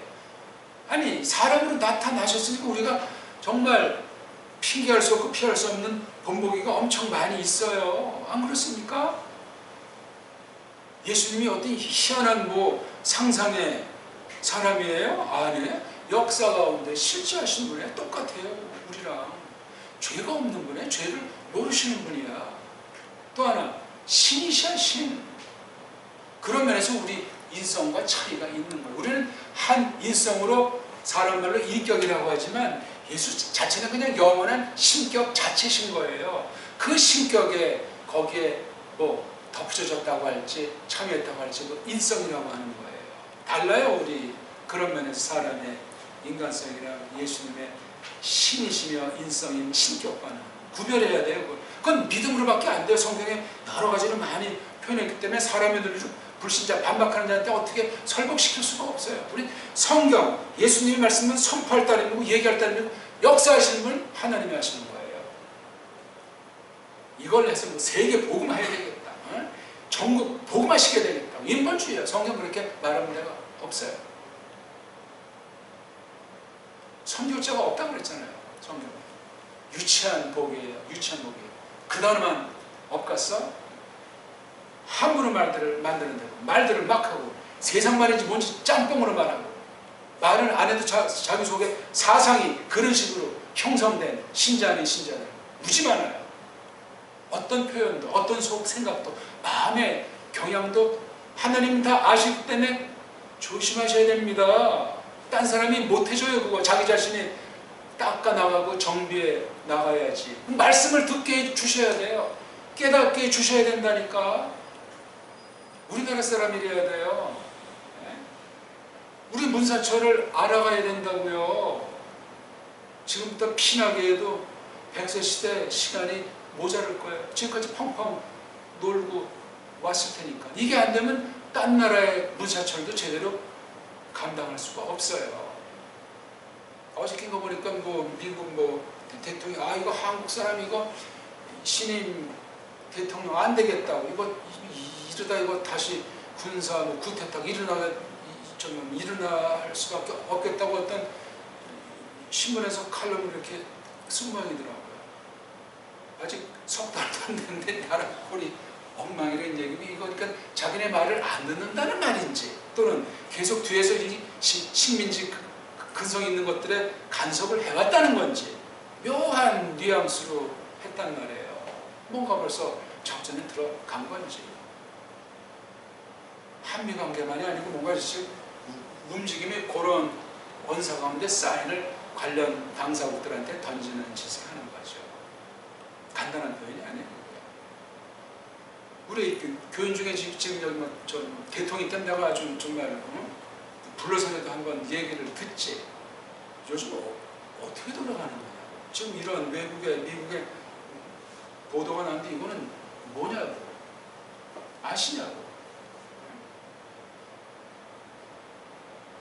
아니 사람으로 나타나셨으니까 우리가 정말 핑계할 수 없고 피할 수 없는 본보기가 엄청 많이 있어요. 안 그렇습니까? 예수님이 어떤 희한한 상상의 사람이에요? 아니에요. 역사 가운데 실제하신 분이에요. 똑같아요. 우리랑. 죄가 없는 분이에요. 죄를 모르시는 분이야. 또 하나, 신이셔, 신. 그런 면에서 우리 인성과 차이가 있는 거예요. 우리는 한 인성으로 사람 말로 인격이라고 하지만 예수 자체는 그냥 영원한 신격 자체신 거예요. 그 신격에 거기에 덧붙여졌다고 할지 참여했다고 할지 인성이라고 하는 거예요. 달라요. 우리 그런 면에서 사람의 인간성이랑 예수님의 신이시며 인성인 신격과는 구별해야 돼요. 그건 믿음으로밖에 안 돼요. 성경에 여러 가지를 많이 표현했기 때문에 사람들이 불신자 반박하는 자한테 어떻게 설득시킬 수가 없어요. 우리 성경 예수님의 말씀은 선포할 따름이고 얘기할 따름이고 역사하시는 분 하나님이 하시는 거예요. 이걸 해서 세계 복음화해야 되겠다. 전국 복음화시켜야 되겠다. 인본주의예요. 성경 그렇게 말하는 데가 없어요. 선교자가 없다고 그랬잖아요. 성경. 유치한 복이에요. 유치한 복이에요. 그 단어만 엇갔어? 함부로 말들을 만드는 데고 말들을 막 하고 세상 말인지 뭔지 짬뽕으로 말하고 말을 안 해도 자기 속에 사상이 그런 식으로 형성된 신자 아닌 신자들 무지 많아요. 어떤 표현도 어떤 속 생각도 마음의 경향도 하나님 다 아시기 때문에 조심하셔야 됩니다. 딴 사람이 못해줘요. 그거 자기 자신이 닦아 나가고 정비해 나가야지. 말씀을 듣게 해주셔야 돼요. 깨닫게 해주셔야 된다니까. 우리나라 사람이래야 돼요. 우리 문사철을 알아가야 된다고요. 지금부터 피나게 해도 100세 시대 시간이 모자랄 거예요. 지금까지 펑펑 놀고 왔을 테니까. 이게 안 되면 딴 나라의 문사철도 제대로 감당할 수가 없어요. 어저께 거 보니까 미국 대통령 이거 한국 사람 이거 신임 대통령 안 되겠다고 이러다 이거 다시 군사 쿠데타 일어날 수밖에 없겠다고 어떤 신문에서 칼럼을 이렇게 쓴 모양이더라고요. 아직 석 달도 안 됐는데 나라 꼴이 엉망이라는 얘기고 이거 그러니까 자기네 말을 안 듣는다는 말인지 또는 계속 뒤에서 이 식민지 근성 있는 것들에 간섭을 해왔다는 건지 묘한 뉘앙스로 했단 말이에요. 뭔가 벌써 작전에 들어간 건지. 한미관계만이 아니고 뭔가 지금 움직임이 그런 원사 가운데 사인을 관련 당사국들한테 던지는 짓을 하는 거죠. 간단한 표현이 아니에요. 우리 교인 중에 지금 여기 대통령 때문에 내가 아주 정말 불러서라도 한번 얘기를 듣지. 요즘 어떻게 돌아가는 거냐. 지금 이런 미국의 보도가 나는데 이거는 뭐냐고. 아시냐고.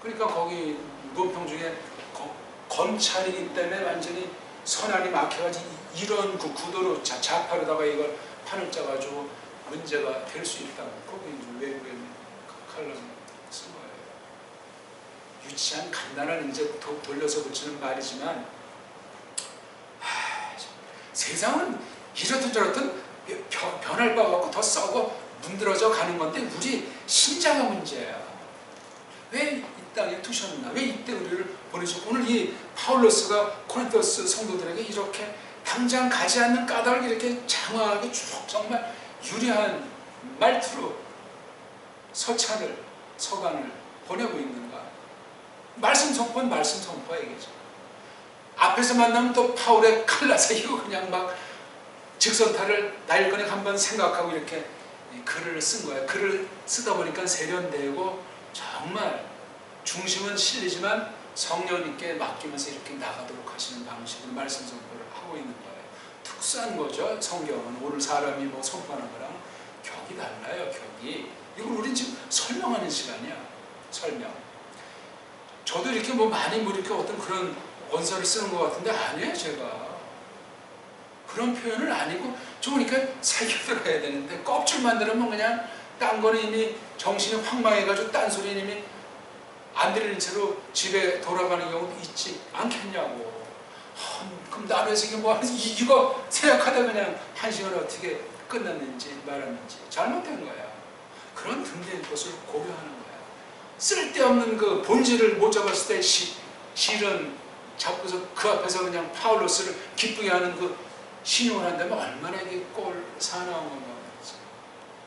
그러니까 거기 논평 중에 검찰이기 때문에 완전히 선알이 막혀가지고 이런 그 구도로 좌파로다가 이걸 판을 짜가지고 문제가 될 수 있다고 거기 외국에 칼럼 쓴 거예요. 유치한 간단한 이제 돌려서 붙이는 말이지만 세상은 이렇든 저렇든 변할 바 같고 더 썩어 문드러져 가는 건데 우리 신자가 문제야. 왜 이 땅에 두셨나? 왜 이때 우리를 보내셨고 오늘 이 파울로스가 코린토스 성도들에게 이렇게 당장 가지 않는 까닭을 이렇게 장황하게 쭉 정말 유리한 말투로 서간을 보내고 있는가? 말씀 선포는 말씀 선포 얘기죠. 앞에서 만나면 또 파울의 칼라서 이거 그냥 막 직선타를 날거니 한번 생각하고 이렇게 글을 쓴 거예요. 글을 쓰다 보니까 세련되고 정말 중심은 실리지만 성령님께 맡기면서 이렇게 나가도록 하시는 방식으로 말씀 선포를 하고 있는 거예요. 특수한 거죠. 성경은 오늘 사람이 뭐 선포하는 거랑 격이 달라요. 격이. 이걸 우린 지금 설명하는 시간이야. 설명. 저도 이렇게 뭐 많이 뭐 이렇게 어떤 그런 원서를 쓰는 것 같은데 아니에요. 제가 그런 표현을 아니고 좀 그러니까 새겨들어야 되는데 껍질만 들으면 그냥 딴 거는 이미 정신이 황망해가지고 딴소리는 이미 안 들리는 채로 집에 돌아가는 경우도 있지 않겠냐고. 그럼 남에서 이게 뭐 이거 생각하다 그냥 한 시간 어떻게 끝났는지 말았는지 잘못된 거야. 그런 등대의 것을 고려하는 거야. 쓸데없는 그 본질을 못 잡았을 때 실은 잡고서 그 앞에서 그냥 파울로스를 기쁘게 하는 그 신용을 한다면 얼마나 이게 꼴 사나운 건가 말이지.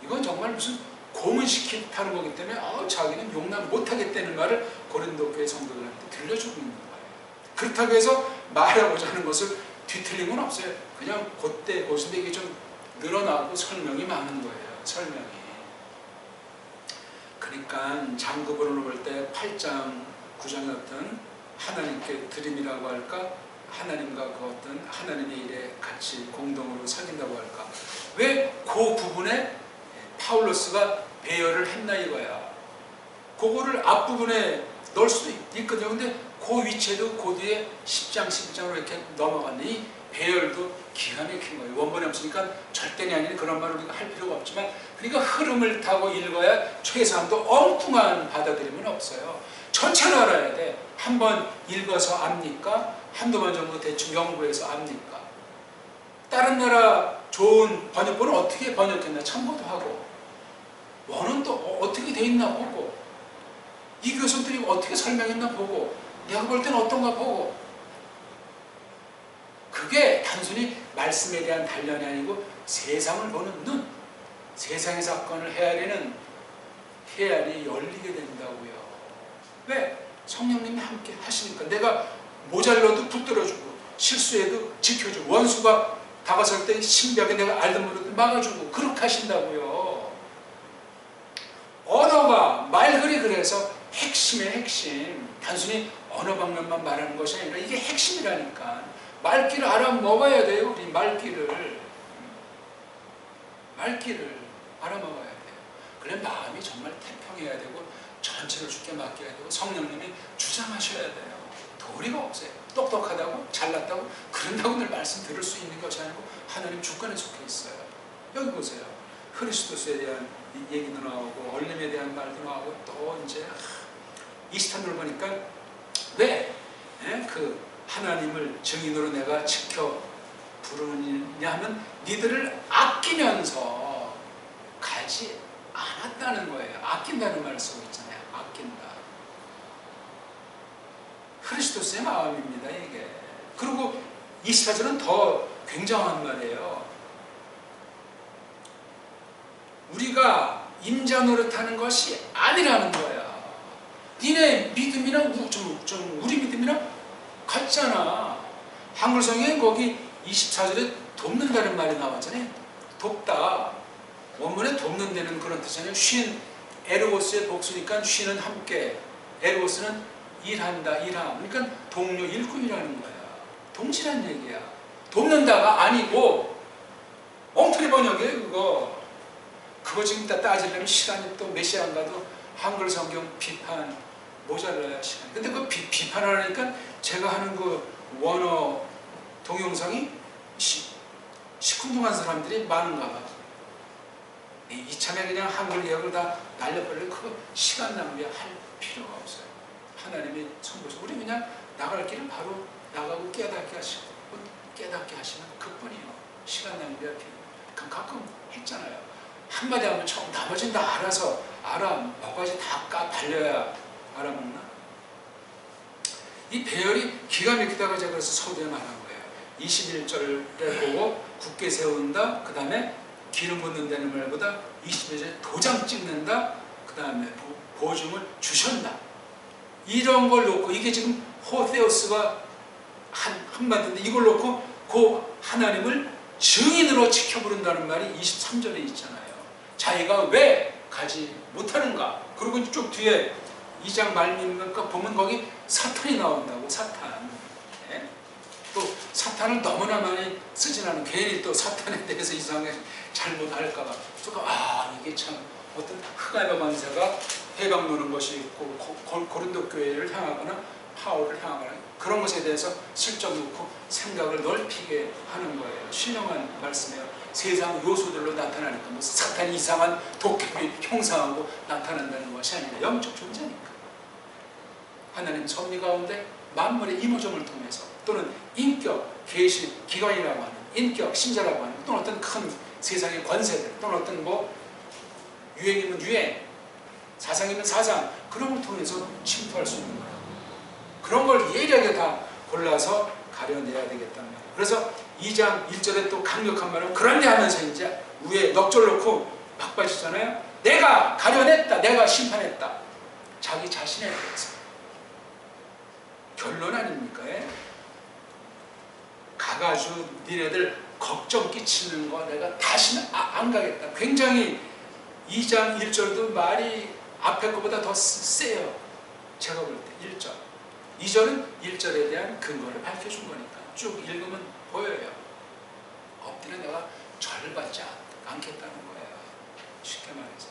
이건 정말 무슨 고문시키는 거기 때문에 자기는 용납 못하겠다는 말을 고린도 교회 성도들한테 들려주고 있는 거예요. 그렇다고 해서 말하고자 하는 것을 뒤틀린 건 없어요. 그냥 그때 곳인데 이게 좀 늘어나고 설명이 많은 거예요. 설명이. 그러니까 장급으로 볼 때 8장 9장 같은 하나님께 드림이라고 할까? 하나님과 그 어떤 하나님의 일에 같이 공동으로 사귄다고 할까? 왜 그 부분에 파울로스가 배열을 했나 이거야. 그거를 앞부분에 넣을 수도 있거든요. 근데 그 위치에도 그 뒤에 10장 11장으로 이렇게 넘어갔네. 이 배열도 기가 막힌 거예요. 원본이 없으니까 절대이 아닌 그런 말을 우리가 할 필요가 없지만 그러니까 흐름을 타고 읽어야 최소한도 엉뚱한 받아들임은 없어요. 전체를 알아야 돼. 한번 읽어서 압니까? 한두 번 정도 대충 연구해서 압니까? 다른 나라 좋은 번역본을 어떻게 번역했나 참고도 하고 원은 또 어떻게 돼 있나 보고 이 교수들이 어떻게 설명했나 보고 내가 볼 때는 어떤가 보고 그게 단순히 말씀에 대한 단련이 아니고 세상을 보는 눈, 세상의 사건을 헤아리는 헤아리 열리게 된다고요. 왜? 성령님이 함께 하시니까. 내가 모자라도 붙들어주고 실수해도 지켜주고 원수가 다가설 때 신비하게 내가 알든 모르든 막아주고 그렇게 하신다고요. 언어가 말글이 그래서 핵심의 핵심. 단순히 언어 방면만 말하는 것이 아니라 이게 핵심이라니까. 말귀를 알아먹어야 돼요. 우리 말귀를 알아먹어야 돼요. 그래 마음이 정말 태평해야 되고 전체를 주께 맡겨야 되고 성령님이 주장하셔야 돼요. 도리가 없어요. 똑똑하다고 잘났다고 그런다고 늘 말씀 들을 수 있는 것이 아니고 하나님 주권에 속해 있어요. 여기 보세요. 그리스도스에 대한 얘기도 나오고 얼림에 대한 말도 나오고 또 이제 20편을 보니까 왜 그 하나님을 증인으로 내가 지켜 부르느냐 하면 니들을 아끼면서 가지 않았다는 거예요. 아낀다는 말을 쓰고 있잖아요. 아낀다. 그리스도스의 마음입니다. 이게. 그리고 24절은 더 굉장한 말이에요. 우리가 임자 노릇하는 것이 아니라는 거야. 니네 믿음이랑 우리 믿음이랑 같잖아. 한글 성경에 거기 24절에 돕는다는 말이 나왔잖아요. 돕다. 원문에 돕는 데는 그런 뜻이잖아요. 쉰, 에르고스의 복수니까 쉰은 함께, 에르고스는 일한다, 일함. 그러니까 동료, 일꾼이라는 거야. 동시란 얘기야. 돕는다가 아니고 엉터리 번역이에요, 그거. 그거 지금 이따 따지려면 시간이 또 몇 시간 가도 한글 성경 비판 모자라야 시간. 근데 그 비판하니까 제가 하는 그 원어 동영상이 시큰둥한 사람들이 많은가 봐. 이참에 그냥 한글 예약을 다 날려버리고 그 시간 낭비할 필요가 없어요. 하나님이 선보시고 우리 그냥 나갈 길은 바로 나가고 깨닫게 하시는 그뿐이에요. 시간 낭비할 필요. 가끔 했잖아요. 한마디 하면 처음 나머지는 다 알아서 뭐까지 다 발려야 알아먹나? 이 배열이 기가 막히다가 제가 그래서 서두에 말한 거예요. 21절을 보고 굳게 세운다. 그 다음에 기름 붓는다는 말보다 21절에 도장 찍는다. 그 다음에 보증을 주셨다. 이런 걸 놓고 이게 지금 호세오스가 한마디인데 이걸 놓고 그 하나님을 증인으로 지켜부른다는 말이 23절에 있잖아요. 자기가 왜 가지 못하는가? 그리고 쭉 뒤에 2장 말미니까 보면 거기 사탄이 나온다고. 사탄. 네? 또 사탄을 너무나 많이 쓰진 않은 괜히 또 사탄에 대해서 이상하게 잘못 알까봐. 이게 참 어떤 흑암의 권세가 해방 노는 것이 있고 고린도 교회를 향하거나 파울을 향하거나 그런 것에 대해서 슬쩍 놓고 생각을 넓히게 하는 거예요. 신령한 말씀이에요. 세상 요소들로 나타나니까 뭐 사탄이 이상한 도깨비 형상하고 나타난다는 것이 아니라 영적 존재니까 하나님 섭리 가운데 만물의 이모정을 통해서 또는 인격 계시 기관이라고 하는 인격 신자라고 하는 또는 어떤 큰 세상의 권세들 또는 어떤 뭐 유행이면 유행 사상이면 사상 그런 걸 통해서 침투할 수 있는 거예요. 그런 걸 예리하게 다 골라서 가려내야 되겠다는 말이에요. 그래서 2장 1절에 또 강력한 말은 그런데 하면서 이제 위에 넉절 놓고 막 빠지잖아요. 내가 가려냈다. 내가 심판했다. 자기 자신에 대해서. 결론 아닙니까? 가가지고 니네들 걱정 끼치는 거 내가 다시는 안 가겠다. 굉장히 2장 1절도 말이 앞에 것보다 더 세요. 제가 볼 때 1절. 2절은 1절에 대한 근거를 밝혀준 거니까 쭉 읽으면 보여요. 엎드려 내가 절을 받지 않겠다는 거예요. 쉽게 말해서.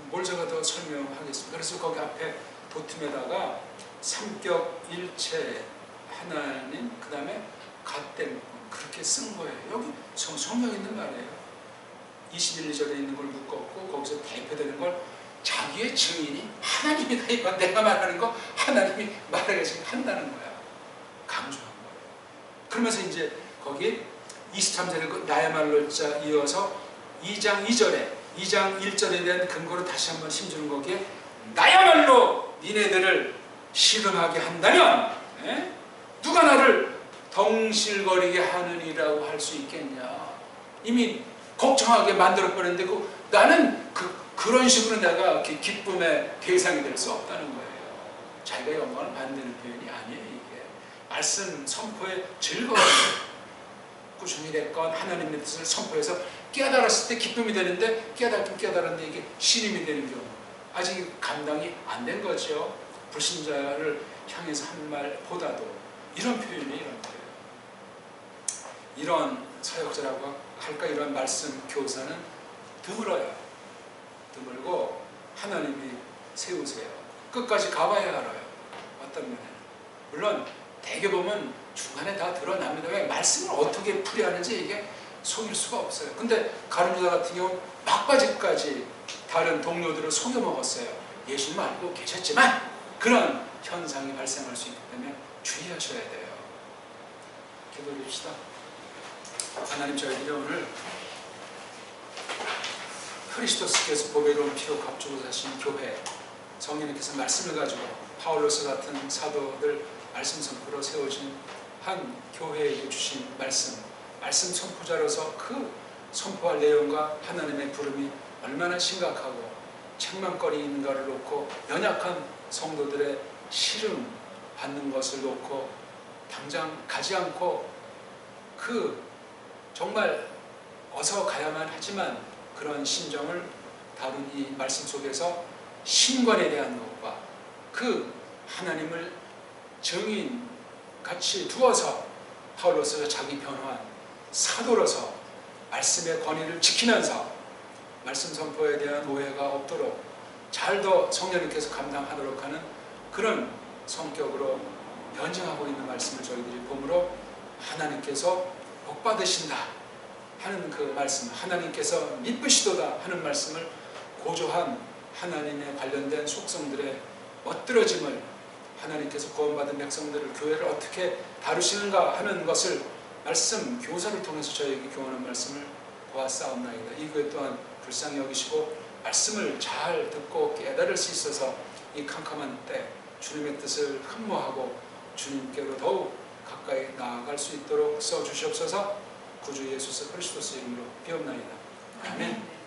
뭘 제가 더 설명하겠습니다. 그래서 거기 앞에 도팀에다가 삼격 일체 하나님 그 다음에 갓된 그렇게 쓴 거예요. 여기 성경에 있는 말이에요. 21, 2절에 있는 걸 묶었고 거기서 대표되는 걸 자기의 증인이 하나님이다. 이건 내가 말하는 거 하나님이 말하게 지금 한다는 거야. 강조한 거예요. 그러면서 이제 거기 23절에 나야말로 자 이어서 2장 2절에 2장 1절에 대한 근거로 다시 한번 심주는 거기에 나야말로 니네들을 실험하게 한다면 누가 나를 덩실거리게 하느니라고 할 수 있겠냐. 이미 걱정하게 만들어버렸는데 나는 그런 식으로 내가 기쁨의 대상이 될 수 없다는 거예요. 자기가 영광을 받는 표현이 아니에요. 이게 말씀 선포의 즐거움 꾸준히 됐건 하나님의 뜻을 선포해서 깨달았을 때 기쁨이 되는데 깨닫긴 깨달았는데 이게 신임이 되는 경우 아직 감당이 안 된 거죠. 불신자를 향해서 한 말보다도 이런 표현이 이런 거예요. 이런 사역자라고 할까 이런 말씀 교사는 드물어요. 드물고 하나님이 세우세요. 끝까지 가봐야 알아요. 어떤 면에는. 물론 대개 보면 중간에 다 드러납니다. 왜? 말씀을 어떻게 풀이하는지 이게 속일 수가 없어요. 근데 가룟유다 같은 경우는 막바지까지 다른 동료들을 속여먹었어요. 예수님 알고 계셨지만 그런 현상이 발생할 수 있기 때문에 주의하셔야 돼요. 기도해줍시다. 하나님 저희들이 오늘 크리스토스께서 보배로운 피로 값주고 사신 교회 성령님께서 말씀을 가지고 파울로스 같은 사도들 말씀 선포로 세워진 한 교회에게 주신 말씀 선포자로서 그 선포할 내용과 하나님의 부름이 얼마나 심각하고 책망거리인가를 놓고 연약한 성도들의 시름 받는 것을 놓고 당장 가지 않고 정말 어서 가야만 하지만 그런 심정을 다룬 이 말씀 속에서 신관에 대한 것과 하나님을 증인같이 두어서 파울로스가 자기 변화한 사도로서 말씀의 권위를 지키면서 말씀 선포에 대한 오해가 없도록 잘 더 성령님께서 감당하도록 하는 그런 성격으로 변증하고 있는 말씀을 저희들이 보므로 하나님께서 복 받으신다. 하는 그 말씀, 하나님께서 미쁘시도다 하는 말씀을 고조한 하나님에 관련된 속성들의 멋들어짐을, 하나님께서 구원받은 백성들을, 교회를 어떻게 다루시는가 하는 것을 말씀, 교사를 통해서 저에게 교훈한 말씀을 보았사옵나이다. 이 교회 또한 불쌍히 여기시고 말씀을 잘 듣고 깨달을 수 있어서 이 캄캄한 때 주님의 뜻을 흠모하고 주님께로 더욱 가까이 나아갈 수 있도록 써주시옵소서. 구주 예수 그리스도의 이름으로 비옵나이다. 아멘.